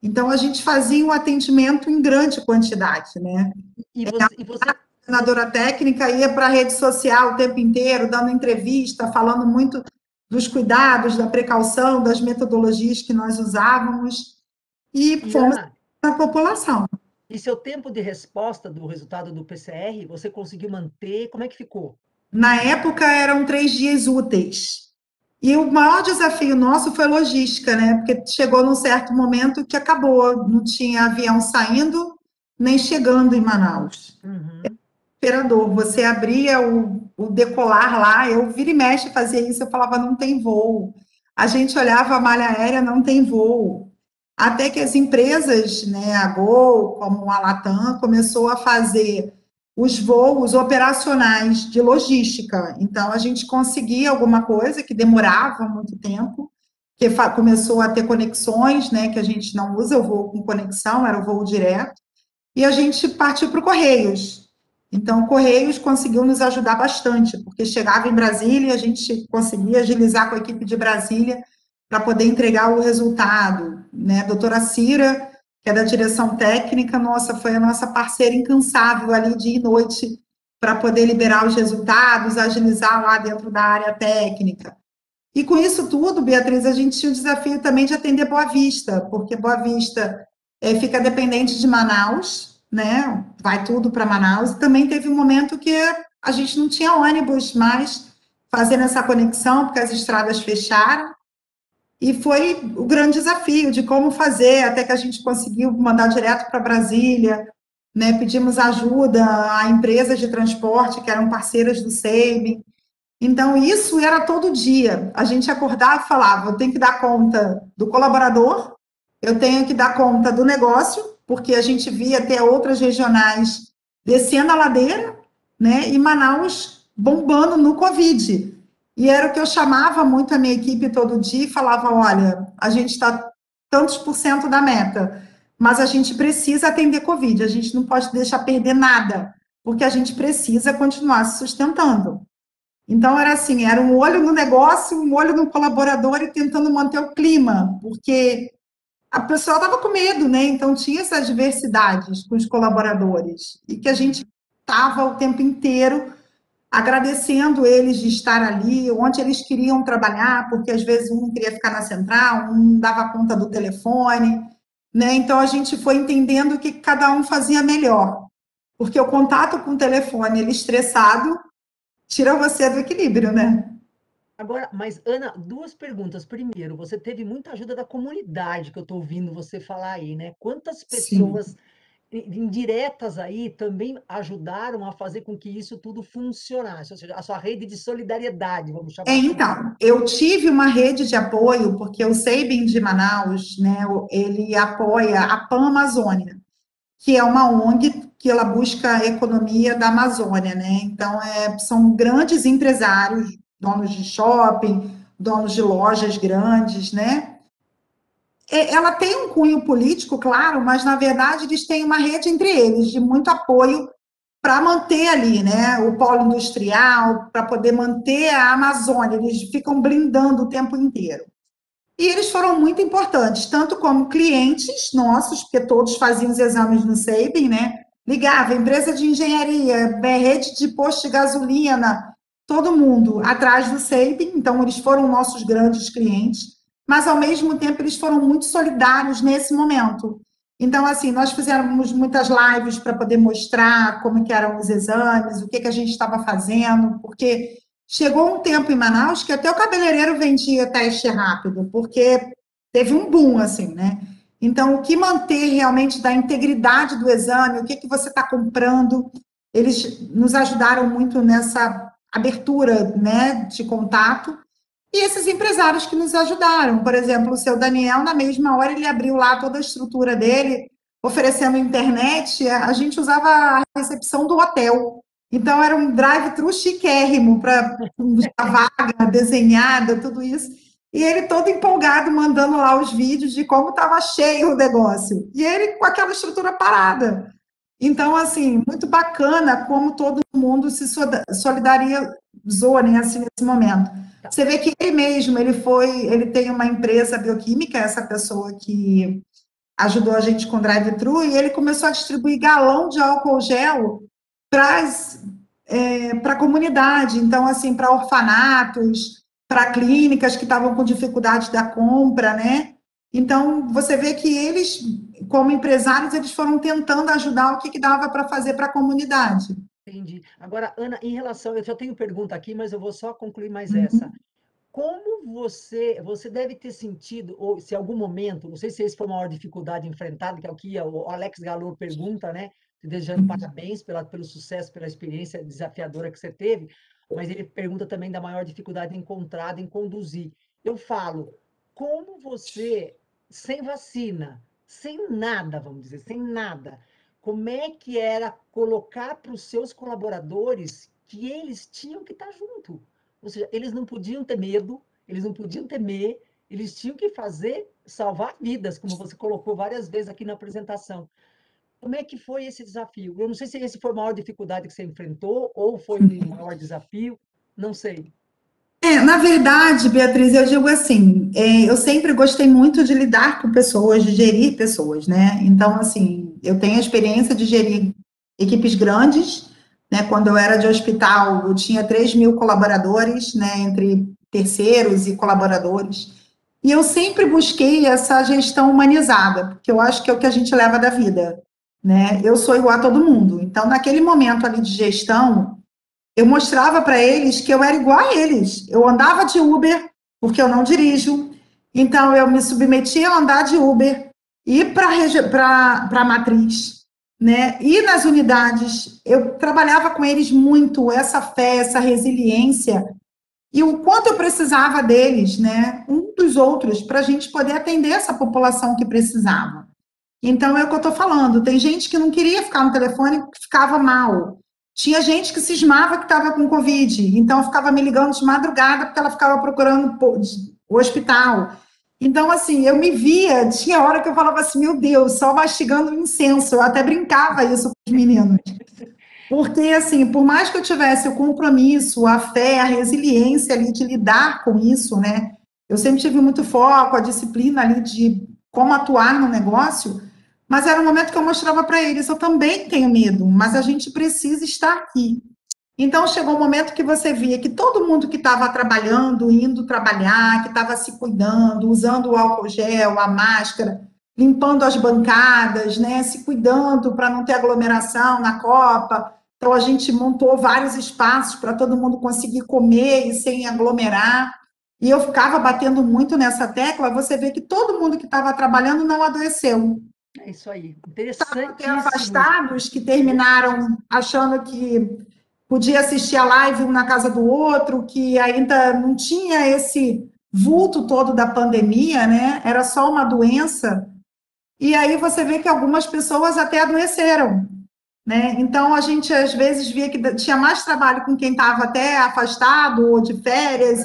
[SPEAKER 3] Então, a gente fazia um atendimento em grande quantidade, né?
[SPEAKER 1] E você,
[SPEAKER 3] A coordenadora técnica ia para a rede social o tempo inteiro, dando entrevista, falando muito dos cuidados, da precaução, das metodologias que nós usávamos, e fomos
[SPEAKER 1] Ana,
[SPEAKER 3] para a população.
[SPEAKER 1] e seu tempo de resposta do resultado do PCR, você conseguiu manter? Como é que ficou?
[SPEAKER 3] Na época, eram 3 dias úteis. E o maior desafio nosso foi logística, né? Porque chegou num certo momento que acabou, não tinha avião saindo nem chegando em Manaus.
[SPEAKER 1] Uhum.
[SPEAKER 3] Desesperador. Você abria o decolar lá, eu vira e mexe fazia isso, eu falava, não tem voo. A gente olhava a malha aérea, não tem voo. Até que as empresas, né, a Gol, como a Latam, começou a fazer os voos operacionais de logística. Então, a gente conseguia alguma coisa que demorava muito tempo, que começou a ter conexões, né, que a gente não usa o voo com conexão, era o voo direto, e a gente partiu para o Correios. Então, o Correios conseguiu nos ajudar bastante, porque chegava em Brasília, a gente conseguia agilizar com a equipe de Brasília para poder entregar o resultado, né? A doutora Cira, que é da direção técnica, nossa, foi a nossa parceira incansável ali dia e noite para poder liberar os resultados, agilizar lá dentro da área técnica. E com isso tudo, Beatriz, a gente tinha o desafio também de atender Boa Vista, porque Boa Vista fica dependente de Manaus, né? Vai tudo para Manaus. E também teve um momento que a gente não tinha ônibus mais fazendo essa conexão, porque as estradas fecharam. E foi o grande desafio de como fazer, até que a gente conseguiu mandar direto para Brasília, né? Pedimos ajuda a empresas de transporte que eram parceiras do SEIB. Então, isso era todo dia. A gente acordava e falava, eu tenho que dar conta do colaborador, eu tenho que dar conta do negócio, porque a gente via até outras regionais descendo a ladeira, né? E Manaus bombando no Covid. E era o que eu chamava muito a minha equipe todo dia e falava, olha, a gente está tantos por cento da meta, mas a gente precisa atender Covid, a gente não pode deixar perder nada, porque a gente precisa continuar se sustentando. Então, era assim, era um olho no negócio, um olho no colaborador e tentando manter o clima, porque a pessoa estava com medo, né? Então, tinha essas diversidades com os colaboradores, e que a gente estava o tempo inteiro agradecendo eles de estar ali, onde eles queriam trabalhar, porque às vezes um queria ficar na central, um não dava conta do telefone, né? Então, a gente foi entendendo o que cada um fazia melhor, porque o contato com o telefone, ele estressado, tira você do equilíbrio, né?
[SPEAKER 1] Agora, mas Ana, duas perguntas. Primeiro, você teve muita ajuda da comunidade, que eu estou ouvindo você falar aí, né? Quantas
[SPEAKER 3] Sim.
[SPEAKER 1] pessoas indiretas aí também ajudaram a fazer com que isso tudo funcionasse, ou seja, a sua rede de solidariedade, vamos chamar assim.
[SPEAKER 3] Então, eu tive uma rede de apoio, porque o SEIBM de Manaus, né, ele apoia a Pan Amazônia, que é uma ONG que ela busca a economia da Amazônia, né? Então, são grandes empresários, donos de shopping, donos de lojas grandes, né? Ela tem um cunho político, claro, mas, na verdade, eles têm uma rede entre eles de muito apoio para manter ali, né, o polo industrial, para poder manter a Amazônia. Eles ficam blindando o tempo inteiro. E eles foram muito importantes, tanto como clientes nossos, porque todos faziam os exames no SEIBM, né? Ligava, empresa de engenharia, rede de posto de gasolina, todo mundo atrás do SEIBM, então eles foram nossos grandes clientes, mas ao mesmo tempo eles foram muito solidários nesse momento. Então, assim, nós fizemos muitas lives para poder mostrar como que eram os exames, o que a gente estava fazendo, porque chegou um tempo em Manaus que até o cabeleireiro vendia teste rápido, porque teve um boom, assim, né? Então, o que manter realmente da integridade do exame, o que você está comprando, eles nos ajudaram muito nessa abertura, né, de contato. E esses empresários que nos ajudaram, por exemplo, o seu Daniel, na mesma hora, ele abriu lá toda a estrutura dele, oferecendo internet, a gente usava a recepção do hotel. Então, era um drive-thru chiquérrimo, para a vaga desenhada, tudo isso. E ele todo empolgado, mandando lá os vídeos de como estava cheio o negócio. E ele com aquela estrutura parada. Então, assim, muito bacana como todo mundo se solidarizou, né, assim, nesse momento. Você vê que ele mesmo, ele tem uma empresa bioquímica, essa pessoa que ajudou a gente com drive-thru, e ele começou a distribuir galão de álcool gel para a comunidade, então, assim, para orfanatos, para clínicas que estavam com dificuldade da compra, né? Então, você vê que eles, como empresários, eles foram tentando ajudar o que dava para fazer para a comunidade.
[SPEAKER 1] Entendi. Agora, Ana, em relação, eu já tenho pergunta aqui, mas eu vou só concluir mais essa.
[SPEAKER 3] Uhum.
[SPEAKER 1] Como você deve ter sentido, ou se em algum momento, não sei se esse foi a maior dificuldade enfrentada, que é o que o Alex Galor pergunta, né? Te desejando parabéns pelo sucesso, pela experiência desafiadora que você teve, mas ele pergunta também da maior dificuldade encontrada em conduzir. Eu falo, como você, sem vacina, sem nada, vamos dizer, sem nada, como é que era colocar para os seus colaboradores que eles tinham que estar junto? Ou seja, eles não podiam ter medo, eles não podiam temer, eles tinham que fazer, salvar vidas, como você colocou várias vezes aqui na apresentação. Como é que foi esse desafio? Eu não sei se esse foi a maior dificuldade que você enfrentou, ou foi um maior desafio, não sei.
[SPEAKER 3] Na verdade, Beatriz, eu digo assim, eu sempre gostei muito de lidar com pessoas, de gerir pessoas, né? Então, assim, eu tenho a experiência de gerir equipes grandes, né? Quando eu era de hospital, eu tinha 3.000 colaboradores, né? Entre terceiros e colaboradores. E eu sempre busquei essa gestão humanizada, porque eu acho que é o que a gente leva da vida, né? Eu sou igual a todo mundo. Então, naquele momento ali de gestão, eu mostrava para eles que eu era igual a eles. Eu andava de Uber, porque eu não dirijo, então eu me submetia a andar de Uber, ir para a matriz, né? E nas unidades, eu trabalhava com eles muito essa fé, essa resiliência, e o quanto eu precisava deles, né? Um dos outros, para a gente poder atender essa população que precisava. Então, é o que eu estou falando. Tem gente que não queria ficar no telefone porque ficava mal. Tinha gente que cismava que estava com Covid, então ficava me ligando de madrugada porque ela ficava procurando o hospital. Então, assim, eu me via, tinha hora que eu falava assim, meu Deus, só mastigando incenso. Eu até brincava isso com os meninos. Porque, assim, por mais que eu tivesse o compromisso, a fé, a resiliência ali de lidar com isso, né? Eu sempre tive muito foco, a disciplina ali de como atuar no negócio, mas era um momento que eu mostrava para eles, eu também tenho medo, mas a gente precisa estar aqui. Então, chegou um momento que você via que todo mundo que estava trabalhando, indo trabalhar, que estava se cuidando, usando o álcool gel, a máscara, limpando as bancadas, né, se cuidando para não ter aglomeração na Copa. Então, a gente montou vários espaços para todo mundo conseguir comer e sem aglomerar. E eu ficava batendo muito nessa tecla, você vê que todo mundo que estava trabalhando não adoeceu.
[SPEAKER 1] É isso aí,
[SPEAKER 3] Até
[SPEAKER 1] interessantíssimo.
[SPEAKER 3] afastados, que terminaram achando que podia assistir a live um na casa do outro, que ainda não tinha esse vulto todo da pandemia, né? Era só uma doença. E aí você vê que algumas pessoas até adoeceram, né? Então a gente às vezes via que tinha mais trabalho com quem estava até afastado ou de férias,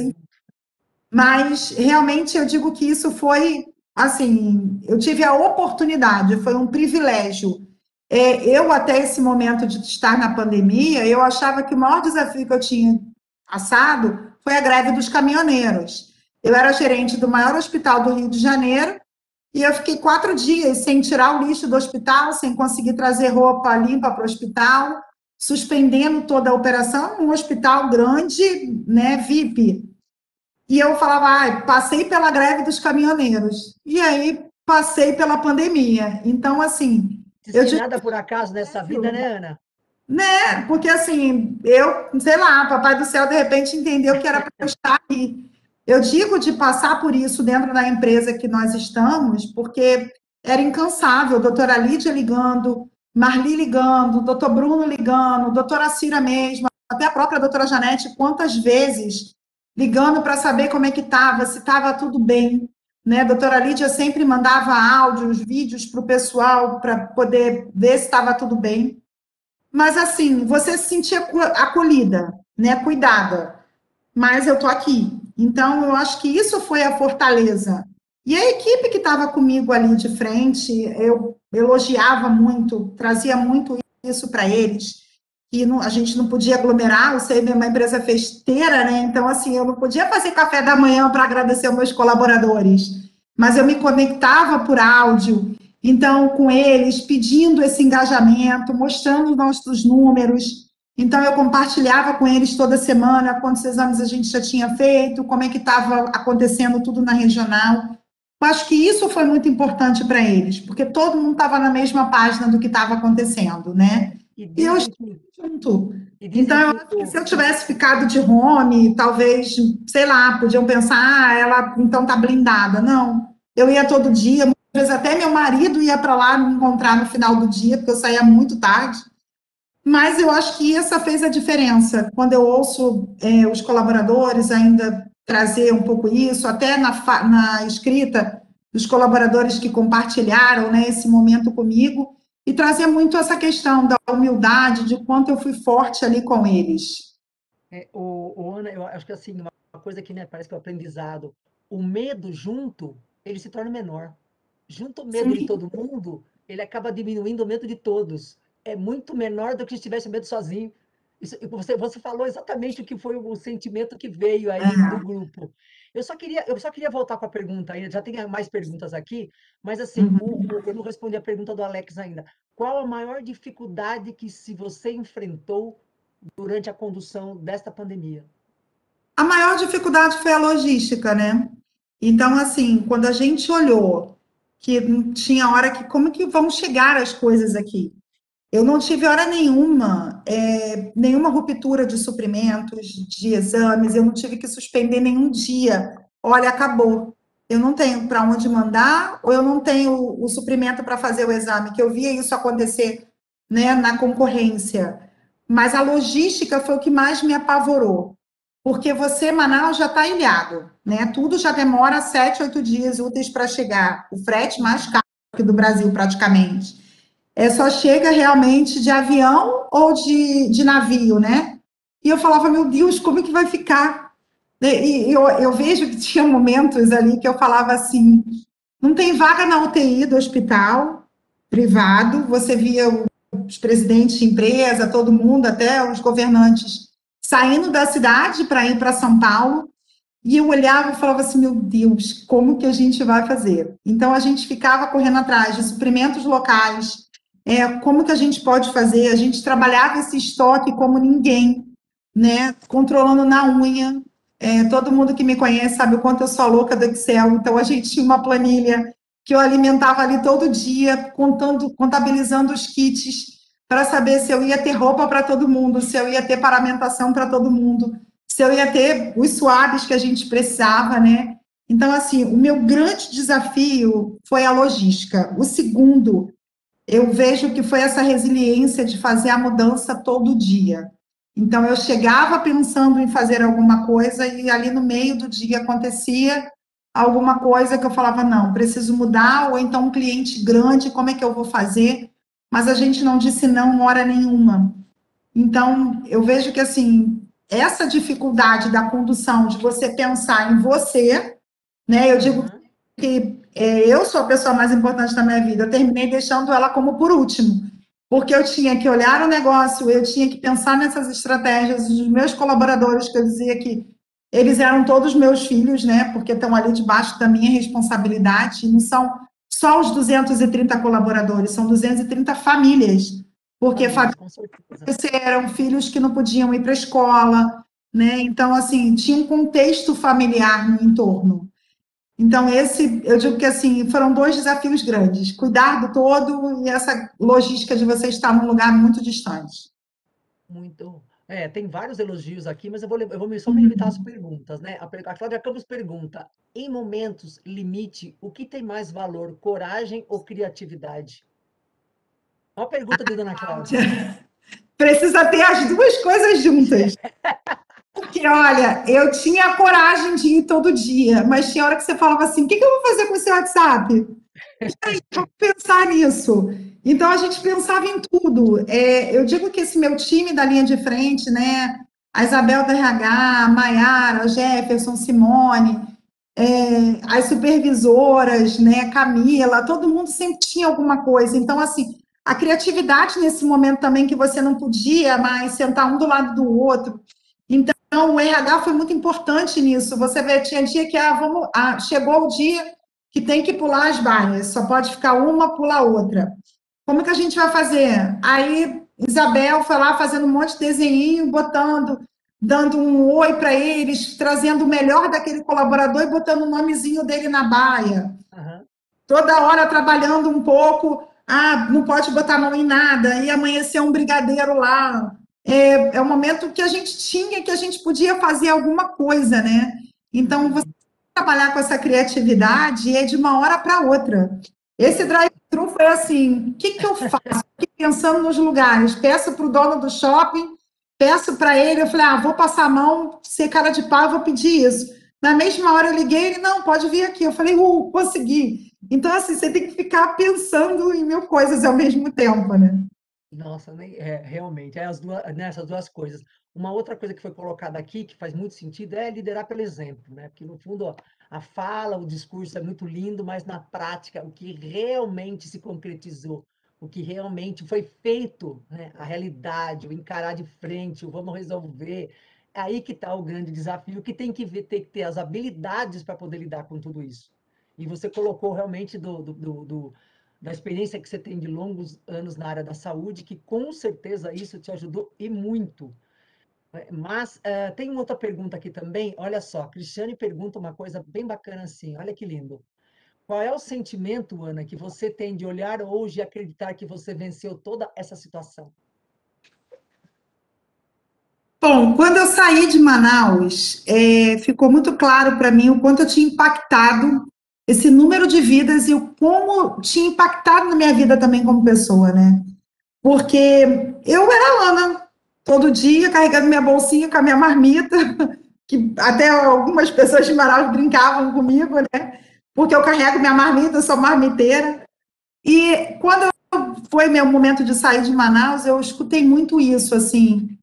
[SPEAKER 3] mas realmente eu digo que isso foi assim, eu tive a oportunidade, foi um privilégio. Eu, até esse momento de estar na pandemia, eu achava que o maior desafio que eu tinha passado foi a greve dos caminhoneiros. Eu era gerente do maior hospital do Rio de Janeiro e eu fiquei 4 dias sem tirar o lixo do hospital, sem conseguir trazer roupa limpa para o hospital, suspendendo toda a operação, um hospital grande, né, VIP. E eu falava, passei pela greve dos caminhoneiros. E aí passei pela pandemia. Então, assim, eu te
[SPEAKER 1] Nada por acaso nessa vida, né, Ana?
[SPEAKER 3] né? Porque assim, eu, sei lá, Papai do Céu de repente entendeu que era para eu estar aqui. Eu digo de passar por isso dentro da empresa que nós estamos, porque era incansável, doutora Lídia ligando, Marli ligando, doutor Bruno ligando, doutora Cira mesmo, até a própria doutora Janete, quantas vezes ligando para saber como é que estava, se estava tudo bem, né? Doutora Lídia sempre mandava áudios, vídeos para o pessoal para poder ver se estava tudo bem. mas assim, você se sentia acolhida, né, cuidada, mas eu tô aqui. Então, eu acho que isso foi a fortaleza. E a equipe que estava comigo ali de frente, eu elogiava muito, trazia muito isso para eles, que a gente não podia aglomerar, o CM é uma empresa festeira, né? Então, assim, eu não podia fazer café da manhã para agradecer aos meus colaboradores, mas eu me conectava por áudio, então, com eles, pedindo esse engajamento, mostrando os nossos números. Então, eu compartilhava com eles toda semana quantos exames a gente já tinha feito, como é que estava acontecendo tudo na regional. Eu acho que isso foi muito importante para eles, porque todo mundo estava na mesma página do que estava acontecendo, né?
[SPEAKER 1] E
[SPEAKER 3] E eu
[SPEAKER 1] dizem
[SPEAKER 3] estive
[SPEAKER 1] que,
[SPEAKER 3] junto.
[SPEAKER 1] e
[SPEAKER 3] Então,
[SPEAKER 1] dizem
[SPEAKER 3] eu
[SPEAKER 1] que
[SPEAKER 3] acho que se eu tivesse ficado de home, talvez, sei lá, podiam pensar, ela então está blindada. Não, eu ia todo dia, muitas vezes até meu marido ia para lá me encontrar no final do dia, porque eu saía muito tarde. Mas eu acho que essa fez a diferença. Quando eu ouço os colaboradores ainda trazer um pouco isso, até na escrita dos colaboradores que compartilharam, né, esse momento comigo, e trazer muito essa questão da humildade, de quanto eu fui forte ali com eles.
[SPEAKER 1] Ana, eu acho que assim, uma coisa que, né, parece que é o aprendizado, o medo junto, ele se torna menor. Junto o medo de
[SPEAKER 3] Sim,
[SPEAKER 1] todo mundo, ele acaba diminuindo o medo de todos. É muito menor do que se tivesse medo sozinho. Você falou exatamente o que foi o sentimento que veio aí do
[SPEAKER 3] é.
[SPEAKER 1] grupo. Eu só queria voltar com a pergunta ainda, já tem mais perguntas aqui, mas assim,
[SPEAKER 3] Uhum.
[SPEAKER 1] eu não respondi a pergunta do Alex ainda. Qual a maior dificuldade que se você enfrentou durante a condução desta pandemia?
[SPEAKER 3] A maior dificuldade foi a logística, né? Então, assim, quando a gente olhou que tinha hora que, como que vão chegar as coisas aqui? Eu não tive hora nenhuma, nenhuma ruptura de suprimentos, de exames, eu não tive que suspender nenhum dia. Olha, acabou. Eu não tenho para onde mandar, ou eu não tenho o suprimento para fazer o exame, que eu via isso acontecer, né, na concorrência. Mas a logística foi o que mais me apavorou, porque você, Manaus, já está ilhado, né? Tudo já demora 7, 8 dias úteis para chegar. O frete mais caro aqui do Brasil, praticamente. Só chega realmente de avião ou de navio, né? E eu falava, meu Deus, como é que vai ficar? E eu vejo que tinha momentos ali que eu falava assim, não tem vaga na UTI do hospital privado, você via os presidentes de empresa, todo mundo, até os governantes, saindo da cidade para ir para São Paulo, e eu olhava e falava assim, meu Deus, como que a gente vai fazer? Então, a gente ficava correndo atrás de suprimentos locais, como que a gente pode fazer? A gente trabalhava esse estoque como ninguém, né? Controlando na unha. Todo mundo que me conhece sabe o quanto eu sou louca do Excel, então a gente tinha uma planilha que eu alimentava ali todo dia, contabilizando os kits, para saber se eu ia ter roupa para todo mundo, se eu ia ter paramentação para todo mundo, se eu ia ter os suaves que a gente precisava, né? Então, assim, o meu grande desafio foi a logística. O segundo, eu vejo que foi essa resiliência de fazer a mudança todo dia. Então, eu chegava pensando em fazer alguma coisa e ali no meio do dia acontecia alguma coisa que eu falava, não, preciso mudar, ou então um cliente grande, como é que eu vou fazer? Mas a gente não disse não hora nenhuma. Então, eu vejo que, assim, essa dificuldade da condução, de você pensar em você, né? Eu digo
[SPEAKER 1] Uhum.
[SPEAKER 3] que eu sou a pessoa mais importante da minha vida. Eu terminei deixando ela como por último, porque eu tinha que olhar o negócio, eu tinha que pensar nessas estratégias. Os meus colaboradores, que eu dizia que eles eram todos meus filhos, né? Porque estão ali debaixo da minha responsabilidade. E não são só os 230 colaboradores, são 230 famílias, porque
[SPEAKER 1] Famílias, com certeza.
[SPEAKER 3] eram filhos que não podiam ir para a escola, né? Então, assim, tinha um contexto familiar no entorno. Então, eu digo que, assim, foram dois desafios grandes, cuidar do todo e essa logística de você estar num lugar muito distante.
[SPEAKER 1] Muito. Tem vários elogios aqui, mas eu vou só me limitar às perguntas, né? A Cláudia Campos pergunta: em momentos limite, o que tem mais valor, coragem ou criatividade? Uma pergunta de Dona Cláudia.
[SPEAKER 3] Precisa ter as duas coisas juntas. Porque, olha, eu tinha a coragem de ir todo dia, mas tinha hora que você falava assim: o que eu vou fazer com esse WhatsApp? Vamos pensar nisso. Então, a gente pensava em tudo. Eu digo que esse meu time da linha de frente, né? A Isabel da RH, a Maiara, a Jefferson, Simone, as supervisoras, né? Camila, todo mundo sempre tinha alguma coisa. Então, assim, a criatividade nesse momento também que você não podia mais sentar um do lado do outro. Então, o RH foi muito importante nisso. Você vê, tinha dia que chegou o dia que tem que pular as baias, só pode ficar uma, pula a outra. Como que a gente vai fazer? Aí, Isabel foi lá fazendo um monte de desenho, dando um oi para eles, trazendo o melhor daquele colaborador e botando o nomezinho dele na baia.
[SPEAKER 1] Aham.
[SPEAKER 3] Toda hora trabalhando um pouco, não pode botar mão em nada, e amanhecer um brigadeiro lá. É um momento que a gente tinha, que a gente podia fazer alguma coisa, né? Então, você trabalhar com essa criatividade é de uma hora para outra. Esse drive-thru foi assim, o que eu faço? Fiquei pensando nos lugares, peço para o dono do shopping, peço para ele, eu falei, vou passar a mão, ser cara de pau, vou pedir isso. Na mesma hora eu liguei, ele, não, pode vir aqui. Eu falei, consegui. Então, assim, você tem que ficar pensando em mil coisas ao mesmo tempo, né?
[SPEAKER 1] Nossa, realmente, nessas duas coisas. Uma outra coisa que foi colocada aqui, que faz muito sentido, é liderar pelo exemplo, né? Porque, no fundo, ó, a fala, o discurso é muito lindo, mas na prática, o que realmente se concretizou, o que realmente foi feito, né? A realidade, o encarar de frente, o vamos resolver, é aí que está o grande desafio, que tem que ter as habilidades para poder lidar com tudo isso. E você colocou realmente da experiência que você tem de longos anos na área da saúde, que com certeza isso te ajudou e muito. Mas tem uma outra pergunta aqui também. Olha só, a Cristiane pergunta uma coisa bem bacana assim. Olha que lindo. Qual é o sentimento, Ana, que você tem de olhar hoje e acreditar que você venceu toda essa situação?
[SPEAKER 3] Bom, quando eu saí de Manaus, ficou muito claro para mim o quanto eu tinha impactado esse número de vidas e o como tinha impactado na minha vida também como pessoa, né? Porque eu era Ana, todo dia carregando minha bolsinha com a minha marmita, que até algumas pessoas de Manaus brincavam comigo, né? Porque eu carrego minha marmita, eu sou marmiteira. E quando foi meu momento de sair de Manaus, eu escutei muito isso, assim.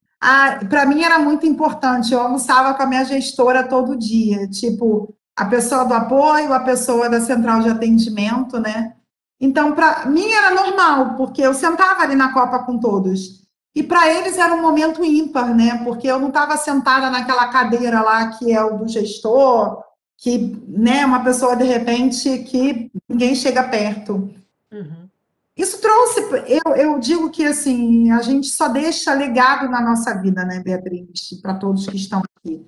[SPEAKER 3] Para mim era muito importante, eu almoçava com a minha gestora todo dia, tipo, a pessoa do apoio, a pessoa da central de atendimento, né? Então, para mim era normal, porque eu sentava ali na copa com todos. E para eles era um momento ímpar, né? Porque eu não estava sentada naquela cadeira lá que é o do gestor, que, né, uma pessoa de repente que ninguém chega perto.
[SPEAKER 1] Uhum.
[SPEAKER 3] Isso trouxe, eu digo que assim, a gente só deixa legado na nossa vida, né, Beatriz, para todos que estão aqui.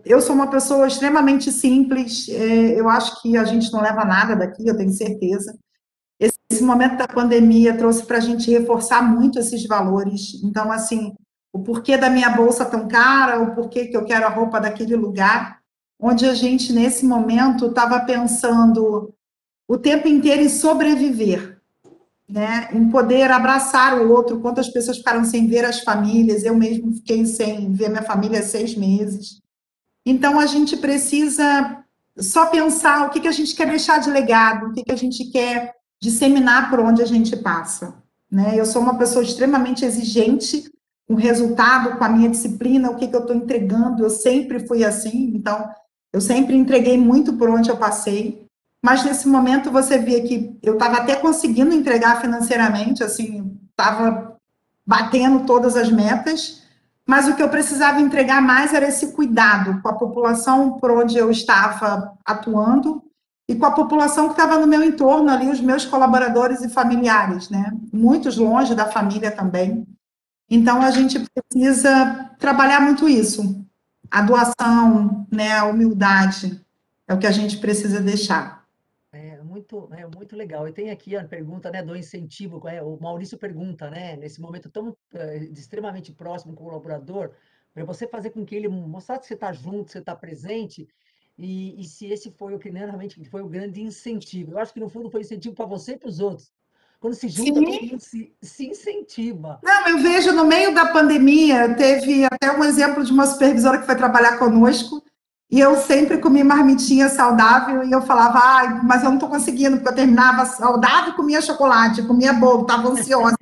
[SPEAKER 3] Eu sou uma pessoa extremamente simples, eu acho que a gente não leva nada daqui, eu tenho certeza. Esse momento da pandemia trouxe para a gente reforçar muito esses valores. Então, assim, o porquê da minha bolsa tão cara, o porquê que eu quero a roupa daquele lugar, onde a gente, nesse momento, estava pensando o tempo inteiro em sobreviver, né? Em poder abraçar o outro. Quantas pessoas ficaram sem ver as famílias? Eu mesmo fiquei sem ver minha família há 6 meses. Então, a gente precisa só pensar o que a gente quer deixar de legado, o que a gente quer disseminar por onde a gente passa, né? Eu sou uma pessoa extremamente exigente com o resultado, com a minha disciplina, o que eu estou entregando, eu sempre fui assim, então, eu sempre entreguei muito por onde eu passei, mas nesse momento você vê que eu estava até conseguindo entregar financeiramente, assim, estava batendo todas as metas, mas o que eu precisava entregar mais era esse cuidado com a população por onde eu estava atuando e com a população que estava no meu entorno ali, os meus colaboradores e familiares, né? Muitos longe da família também. Então, a gente precisa trabalhar muito isso. A doação, né? A humildade é o que a gente precisa deixar.
[SPEAKER 1] Muito legal. E tem aqui a pergunta, né, do incentivo. O Maurício pergunta, né, nesse momento tão extremamente próximo com o colaborador, para você fazer com que ele mostrar que você está junto, que você está presente, e se esse foi o que né, realmente foi o grande incentivo. Eu acho que no fundo foi incentivo para você e para os outros. Quando se junta, todo
[SPEAKER 3] Sim.
[SPEAKER 1] mundo se incentiva.
[SPEAKER 3] Não, eu vejo no meio da pandemia, teve até um exemplo de uma supervisora que foi trabalhar conosco, E eu sempre comi marmitinha saudável e eu falava, ai, mas eu não estou conseguindo, porque eu terminava saudável, comia chocolate, comia bolo, estava ansiosa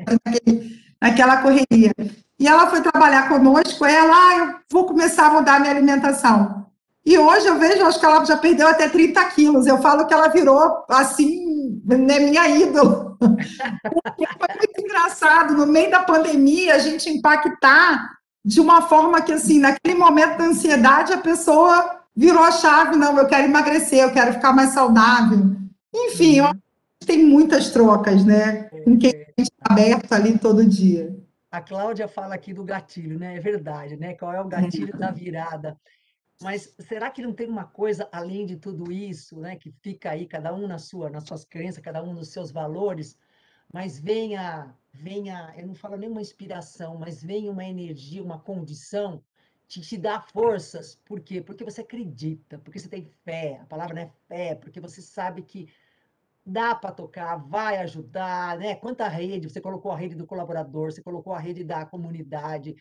[SPEAKER 3] naquela correria. E ela foi trabalhar conosco, eu vou começar a mudar minha alimentação. E hoje eu vejo, acho que ela já perdeu até 30 quilos. Eu falo que ela virou, assim, né, minha ídola. Foi muito engraçado, no meio da pandemia, a gente impactar de uma forma que, assim, naquele momento da ansiedade, a pessoa virou a chave, não, eu quero emagrecer, eu quero ficar mais saudável. Enfim, eu acho que tem muitas trocas, né? Com quem está aberto ali todo dia.
[SPEAKER 1] A Cláudia fala aqui do gatilho, né? É verdade, né? Qual é o gatilho da virada? Mas será que não tem uma coisa além de tudo isso, né? Que fica aí, cada um nas suas crenças, cada um nos seus valores, mas venha, eu não falo nem uma inspiração, mas vem uma energia, uma condição que te dá forças. Por quê? Porque você acredita, porque você tem fé. A palavra não é fé, porque você sabe que dá para tocar, vai ajudar, né? Quanta rede, você colocou a rede do colaborador, você colocou a rede da comunidade,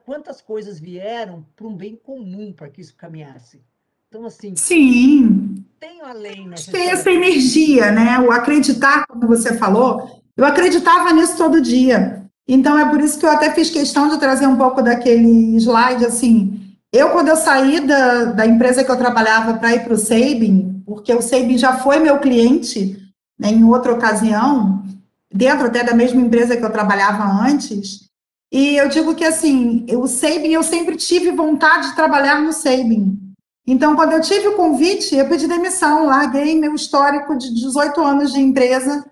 [SPEAKER 1] quantas coisas vieram para um bem comum para que isso caminhasse. Então, assim,
[SPEAKER 3] Sim,
[SPEAKER 1] tenho além nessa
[SPEAKER 3] tem
[SPEAKER 1] história
[SPEAKER 3] essa
[SPEAKER 1] toda.
[SPEAKER 3] energia, né? O acreditar, como você falou, eu acreditava nisso todo dia. Então é por isso que eu até fiz questão de trazer um pouco daquele slide assim. Quando eu saí da empresa que eu trabalhava para ir para o Sabin, porque o Sabin já foi meu cliente, né, em outra ocasião, dentro até da mesma empresa que eu trabalhava antes, e eu digo que assim, o Sabin, eu sempre tive vontade de trabalhar no Sabin. Então, quando eu tive o convite, eu pedi demissão, larguei meu histórico de 18 anos de empresa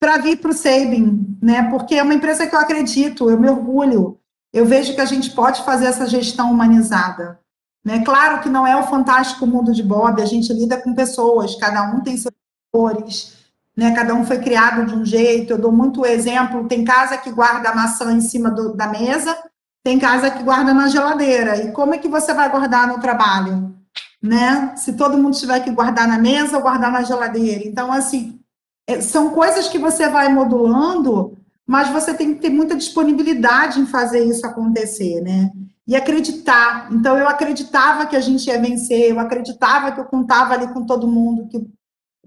[SPEAKER 3] para vir para o Sabin, né? Porque é uma empresa que eu acredito, eu me orgulho. Eu vejo que a gente pode fazer essa gestão humanizada. Né? Claro que não é o fantástico mundo de Bob, a gente lida com pessoas, cada um tem seus valores, né? Cada um foi criado de um jeito. Eu dou muito exemplo: tem casa que guarda a maçã em cima da mesa, tem casa que guarda na geladeira. E como é que você vai guardar no trabalho? Né? Se todo mundo tiver que guardar na mesa ou guardar na geladeira. Então, assim, são coisas que você vai modulando, mas você tem que ter muita disponibilidade em fazer isso acontecer, né? E acreditar. Então, eu acreditava que a gente ia vencer, eu acreditava que eu contava ali com todo mundo, que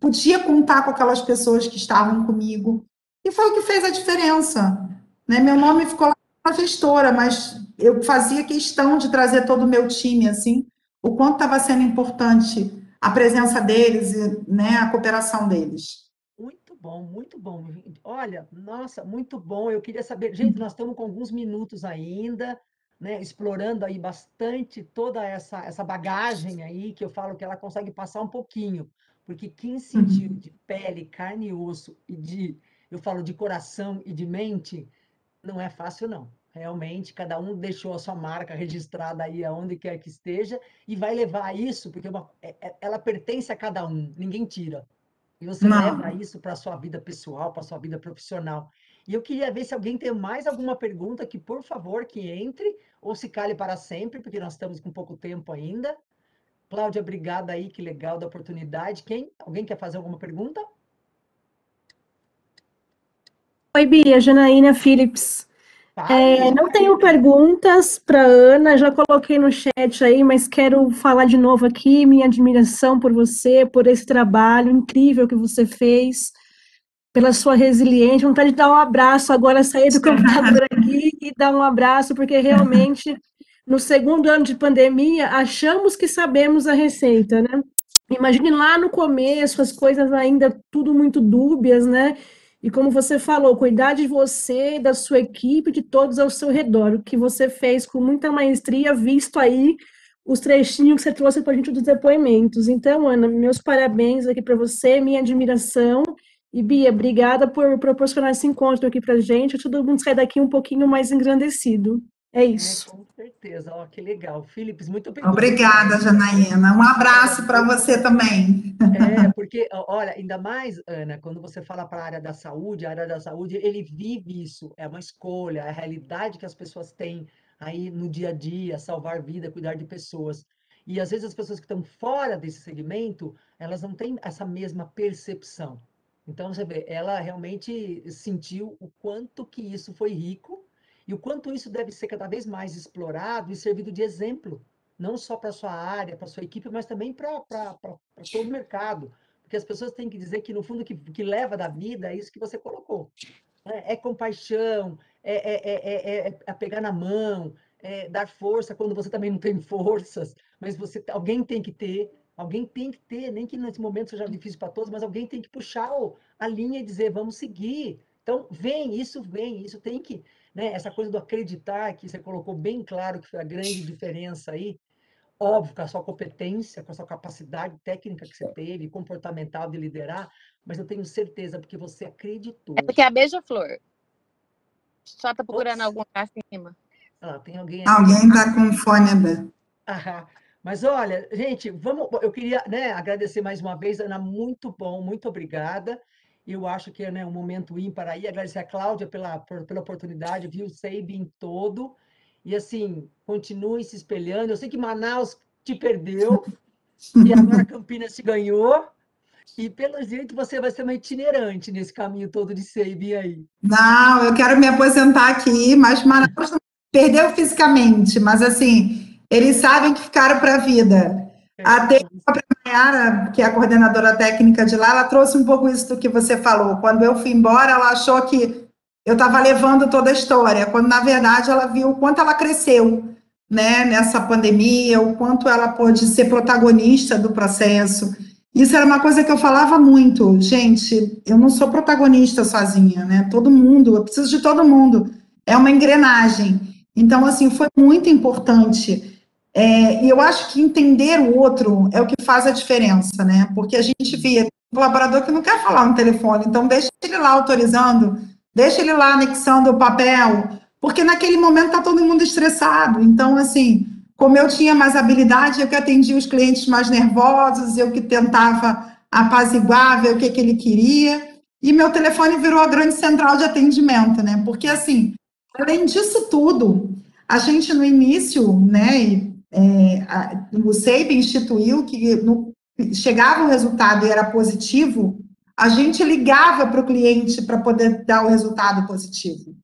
[SPEAKER 3] podia contar com aquelas pessoas que estavam comigo. E foi o que fez a diferença. Né? Meu nome ficou lá na gestora, mas eu fazia questão de trazer todo o meu time, assim, o quanto estava sendo importante a presença deles, né, a cooperação deles.
[SPEAKER 1] Muito bom, muito bom. Olha, nossa, muito bom. Eu queria saber, gente, nós estamos com alguns minutos ainda, né, explorando aí bastante toda essa bagagem aí, que eu falo que ela consegue passar um pouquinho, porque quem sentiu
[SPEAKER 3] Uhum.
[SPEAKER 1] de pele, carne e osso, eu falo de coração e de mente, não é fácil, não. Realmente, cada um deixou a sua marca registrada aí aonde quer que esteja e vai levar isso, porque ela pertence a cada um, ninguém tira. E você leva
[SPEAKER 3] Não.
[SPEAKER 1] isso para a sua vida pessoal, para a sua vida profissional. E eu queria ver se alguém tem mais alguma pergunta que, por favor, que entre ou se cale para sempre, porque nós estamos com pouco tempo ainda. Cláudia, obrigada aí, que legal da oportunidade. Alguém quer fazer alguma pergunta?
[SPEAKER 4] Oi, Bia, Janaína Phillips.
[SPEAKER 1] Fale.
[SPEAKER 4] Não tenho perguntas para Ana, já coloquei no chat aí, mas quero falar de novo aqui minha admiração por você, por esse trabalho incrível que você fez, pela sua resiliência. Vontade de dar um abraço agora, sair do computador aqui e dar um abraço, porque realmente no segundo ano de pandemia achamos que sabemos a receita, né? Imagine lá no começo, as coisas ainda tudo muito dúbias, né? E como você falou, cuidar de você, da sua equipe, de todos ao seu redor. O que você fez com muita maestria, visto aí os trechinhos que você trouxe para a gente dos depoimentos. Então, Ana, meus parabéns aqui para você, minha admiração. E Bia, obrigada por proporcionar esse encontro aqui para a gente. Todo mundo sai daqui um pouquinho mais engrandecido. É
[SPEAKER 1] É,
[SPEAKER 4] isso.
[SPEAKER 1] com certeza. Ó, que legal. Philips, muito
[SPEAKER 3] Obrigada,
[SPEAKER 1] obrigado.
[SPEAKER 3] Janaína. Um
[SPEAKER 1] Olha,
[SPEAKER 3] abraço para você também.
[SPEAKER 1] porque, olha, ainda mais, Ana, quando você fala para a área da saúde, ele vive isso, é uma escolha, é a realidade que as pessoas têm aí no dia a dia, salvar vida, cuidar de pessoas. E às vezes as pessoas que estão fora desse segmento, elas não têm essa mesma percepção. Então, você vê, ela realmente sentiu o quanto que isso foi rico e o quanto isso deve ser cada vez mais explorado e servido de exemplo, não só para a sua área, para a sua equipe, mas também para todo o mercado. Porque as pessoas têm que dizer que, no fundo, o que leva da vida é isso que você colocou. É compaixão, é pegar na mão, é dar força quando você também não tem forças, mas alguém tem que ter, nem que nesse momento seja difícil para todos, mas alguém tem que puxar a linha e dizer, vamos seguir. Então, vem, isso tem que, né, essa coisa do acreditar, que você colocou bem claro que foi a grande diferença aí, óbvio, com a sua competência, com a sua capacidade técnica que você teve, comportamental de liderar, mas eu tenho certeza, porque você acreditou.
[SPEAKER 5] É porque a Beija-Flor só tá procurando
[SPEAKER 1] Ops.
[SPEAKER 5] algum lugar acima.
[SPEAKER 1] Tem alguém aqui.
[SPEAKER 3] Alguém está com fone aberto.
[SPEAKER 1] Mas olha, gente, eu queria, né, agradecer mais uma vez, Ana, muito bom, muito obrigada. Eu acho que é, né, um momento ímpar aí, agradecer a Cláudia pela oportunidade, viu o Sabin todo, e assim, continue se espelhando. Eu sei que Manaus te perdeu, e agora Campinas te ganhou, e pelo jeito você vai ser uma itinerante nesse caminho todo de Sabin aí.
[SPEAKER 3] Não, eu quero me aposentar aqui, mas Manaus não perdeu fisicamente, mas assim, eles sabem que ficaram para a vida. Até a Mayara, que é a coordenadora técnica de lá, ela trouxe um pouco isso do que você falou. Quando eu fui embora, ela achou que eu estava levando toda a história, quando na verdade ela viu o quanto ela cresceu, né, nessa pandemia, o quanto ela pôde ser protagonista do processo. Isso era uma coisa que eu falava muito, gente, eu não sou protagonista sozinha, né? Todo mundo, eu preciso de todo mundo. É uma engrenagem. Então, assim, foi muito importante. E eu acho que entender o outro é o que faz a diferença, né? Porque a gente vê um colaborador que não quer falar no telefone, então deixa ele lá autorizando, deixa ele lá anexando o papel, porque naquele momento está todo mundo estressado. Então, assim, como eu tinha mais habilidade, eu que atendia os clientes mais nervosos, eu que tentava apaziguar, ver o que ele queria, e meu telefone virou a grande central de atendimento, né? Porque, assim, além disso tudo, a gente no início, né, o SEIB instituiu que chegava o resultado e era positivo, a gente ligava para o cliente para poder dar o resultado positivo.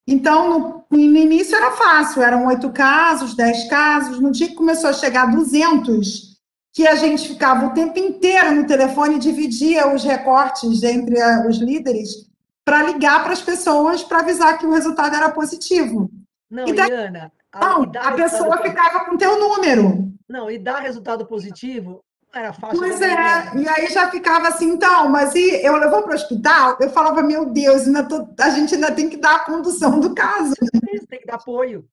[SPEAKER 3] Então, no início era fácil, eram 8 casos, 10 casos, no dia que começou a chegar a 200, que a gente ficava o tempo inteiro no telefone e dividia os recortes entre os líderes para ligar para as pessoas para avisar que o resultado era positivo.
[SPEAKER 1] Não,
[SPEAKER 3] e daí,
[SPEAKER 1] Ana,
[SPEAKER 3] a pessoa ficava com o teu número.
[SPEAKER 1] Não, e dar resultado positivo não era fácil.
[SPEAKER 3] Pois e aí já ficava assim, então, mas e eu levou para o hospital, eu falava, meu Deus, a gente ainda tem que dar a condução do caso.
[SPEAKER 1] Tem que dar apoio.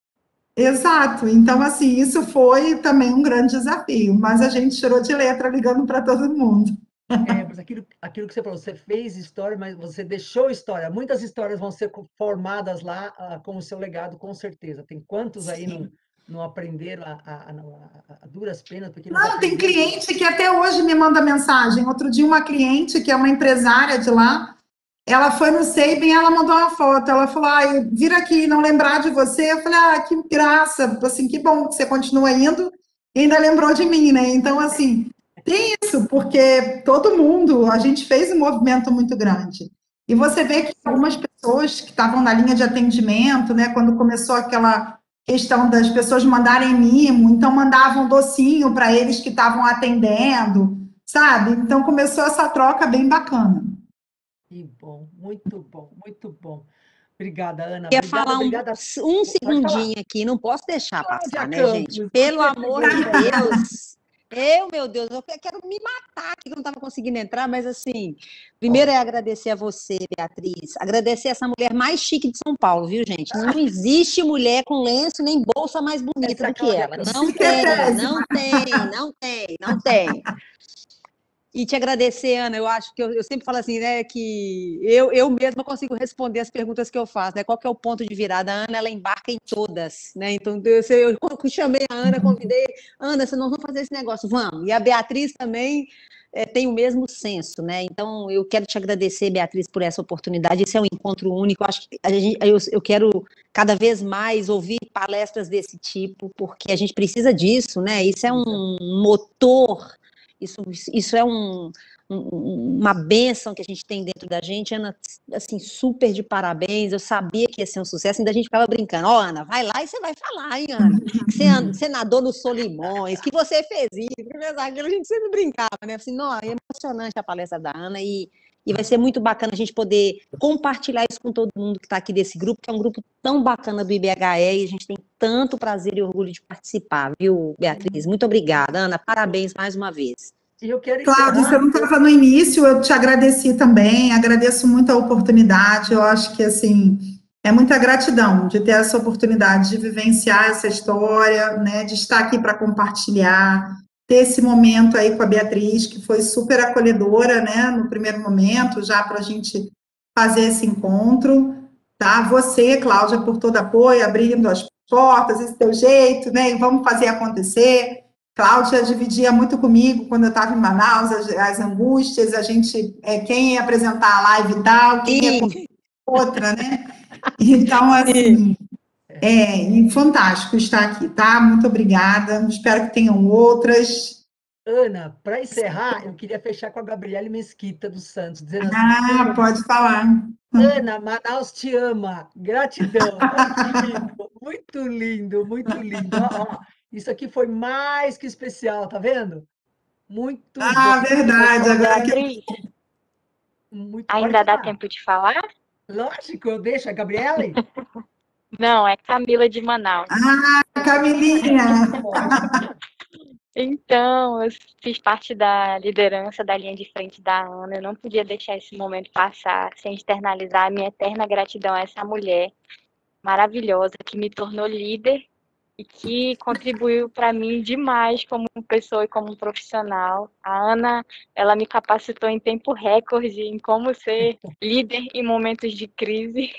[SPEAKER 3] Exato, então assim, isso foi também um grande desafio, mas a gente tirou de letra ligando para todo mundo.
[SPEAKER 1] Mas aquilo que você falou, você fez história, mas você deixou história. Muitas histórias vão ser formadas lá com o seu legado, com certeza. Tem quantos aí não aprenderam a duras penas? Porque
[SPEAKER 3] não tem cliente que até hoje me manda mensagem. Outro dia, uma cliente, que é uma empresária de lá, ela foi no Sabin, ela mandou uma foto, ela falou, vir aqui não lembrar de você. Eu falei, que graça, assim, que bom que você continua indo e ainda lembrou de mim, né? Então, assim, tem isso, porque todo mundo, a gente fez um movimento muito grande. E você vê que algumas pessoas que estavam na linha de atendimento, né, quando começou aquela questão das pessoas mandarem mimo, então mandavam docinho para eles que estavam atendendo, sabe? Então começou essa troca bem bacana.
[SPEAKER 1] Que bom, muito bom, muito bom. Obrigada, Ana.
[SPEAKER 6] Eu ia falar um segundinho aqui, não posso deixar passar, né, gente? Pelo amor de Deus. Meu Deus, eu quero me matar aqui, que eu não estava conseguindo entrar, mas assim, primeiro é agradecer a você, Beatriz, agradecer essa mulher mais chique de São Paulo, viu, gente? Não existe mulher com lenço nem bolsa mais bonita do que ela. Não tem. E te agradecer, Ana, eu acho que eu sempre falo assim, né, que eu mesma consigo responder as perguntas que eu faço, né, qual que é o ponto de virada? A Ana, ela embarca em todas, né, então eu chamei a Ana, convidei, Ana, se nós vamos fazer esse negócio, vamos, e a Beatriz também tem o mesmo senso, né, então eu quero te agradecer, Beatriz, por essa oportunidade, esse é um encontro único, eu acho que eu quero cada vez mais ouvir palestras desse tipo, porque a gente precisa disso, né, isso é um motor. Isso é uma bênção que a gente tem dentro da gente. Ana, assim, super de parabéns. Eu sabia que ia ser um sucesso, ainda a gente ficava brincando. Ó, Ana, vai lá e você vai falar, hein, Ana? Você nadou no Solimões, que você fez isso, que fez aquilo. A gente sempre brincava, né? Assim, não, é emocionante a palestra da Ana e vai ser muito bacana a gente poder compartilhar isso com todo mundo que está aqui desse grupo, que é um grupo tão bacana do IBHE, e a gente tem tanto prazer e orgulho de participar, viu, Beatriz? Muito obrigada, Ana, parabéns mais uma vez.
[SPEAKER 1] E eu quero
[SPEAKER 3] Cláudia, você
[SPEAKER 1] encerrar.
[SPEAKER 3] não estava no início, eu te agradeci também, agradeço muito a oportunidade, eu acho que, assim, é muita gratidão de ter essa oportunidade de vivenciar essa história, né, de estar aqui para compartilhar, ter esse momento aí com a Beatriz, que foi super acolhedora, né, no primeiro momento, já para a gente fazer esse encontro, tá? Você, Cláudia, por todo apoio, abrindo as portas, esse teu jeito, né, e vamos fazer acontecer. Cláudia dividia muito comigo quando eu estava em Manaus, as angústias, a gente, quem ia apresentar a live e tal, quem ia outra, né? Então, assim, fantástico estar aqui, tá? Muito obrigada, espero que tenham outras.
[SPEAKER 1] Ana, para encerrar, eu queria fechar com a Gabriele Mesquita dos Santos, dizendo assim...
[SPEAKER 3] Pode falar.
[SPEAKER 1] Ana, Manaus te ama, gratidão. Olha que lindo, muito lindo, muito lindo. Ó, isso aqui foi mais que especial, tá vendo? Muito bom.
[SPEAKER 3] Verdade. Agora que...
[SPEAKER 5] Beatriz,
[SPEAKER 1] Muito...
[SPEAKER 5] ainda dá tempo de falar?
[SPEAKER 1] Lógico, eu deixo. A Gabriele?
[SPEAKER 5] Não, é Camila de Manaus.
[SPEAKER 3] Camilinha!
[SPEAKER 5] Então, eu fiz parte da liderança da linha de frente da Ana. Eu não podia deixar esse momento passar sem externalizar a minha eterna gratidão a essa mulher maravilhosa que me tornou líder e que contribuiu para mim demais como pessoa e como profissional. A Ana, ela me capacitou em tempo recorde em como ser líder em momentos de crise.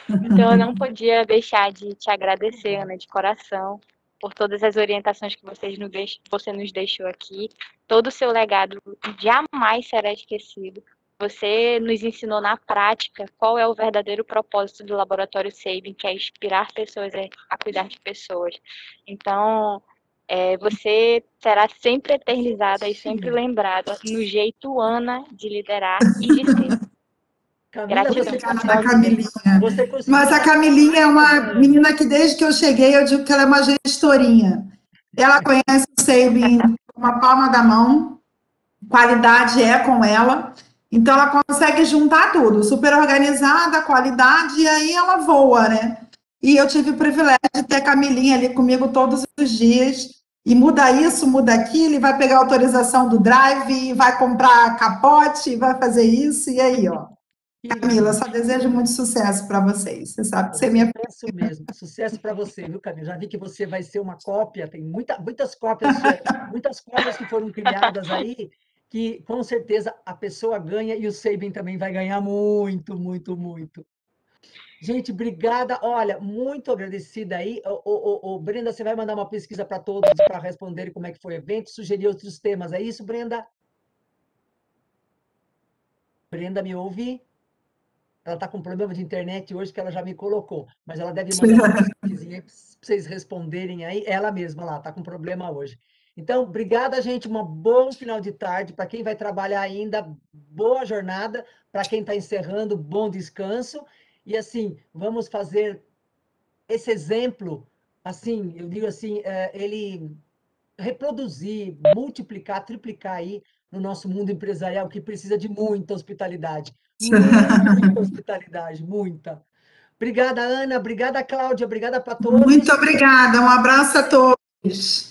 [SPEAKER 5] Então, eu não podia deixar de te agradecer, Ana, de coração, por todas as orientações que você nos deixou aqui. Todo o seu legado jamais será esquecido. Você nos ensinou na prática qual é o verdadeiro propósito do Laboratório Sabin, que é inspirar pessoas a cuidar de pessoas. Então, você será sempre eternizada e sempre lembrada no jeito Ana de liderar e de ser.
[SPEAKER 1] Camila,
[SPEAKER 3] Obrigada, Camilinha.
[SPEAKER 1] Você
[SPEAKER 3] Mas a Camilinha é uma menina que, desde que eu cheguei, eu digo que ela é uma gestorinha. Ela conhece o Sabin com uma palma da mão, qualidade é com ela, então ela consegue juntar tudo, super organizada, qualidade, e aí ela voa, né? E eu tive o privilégio de ter a Camilinha ali comigo todos os dias, e muda isso, muda aquilo, e vai pegar a autorização do Drive, e vai comprar capote, e vai fazer isso, e aí, ó. Camila, só desejo muito sucesso para vocês. Você sabe que você é minha...
[SPEAKER 1] Sucesso mesmo, sucesso para você, viu, Camila? Já vi que você vai ser uma cópia, tem muitas cópias que foram criadas aí, que com certeza a pessoa ganha e o Sabin também vai ganhar muito, muito, muito. Gente, obrigada. Olha, muito agradecida aí. Brenda, você vai mandar uma pesquisa para todos para responderem como é que foi o evento, sugerir outros temas. É isso, Brenda? Brenda, me ouve? Ela está com problema de internet hoje, que ela já me colocou, mas ela deve mandar uma pesquisinha para vocês responderem aí. Ela mesma lá está com problema hoje. Então, obrigada, gente. Um bom final de tarde. Para quem vai trabalhar ainda, boa jornada. Para quem está encerrando, bom descanso. E, assim, vamos fazer esse exemplo, assim, eu digo assim, ele reproduzir, multiplicar, triplicar aí no nosso mundo empresarial, que precisa de muita hospitalidade. Muita hospitalidade, muita. Obrigada, Ana. Obrigada, Cláudia. Obrigada para todos.
[SPEAKER 3] Muito obrigada. Um abraço a todos.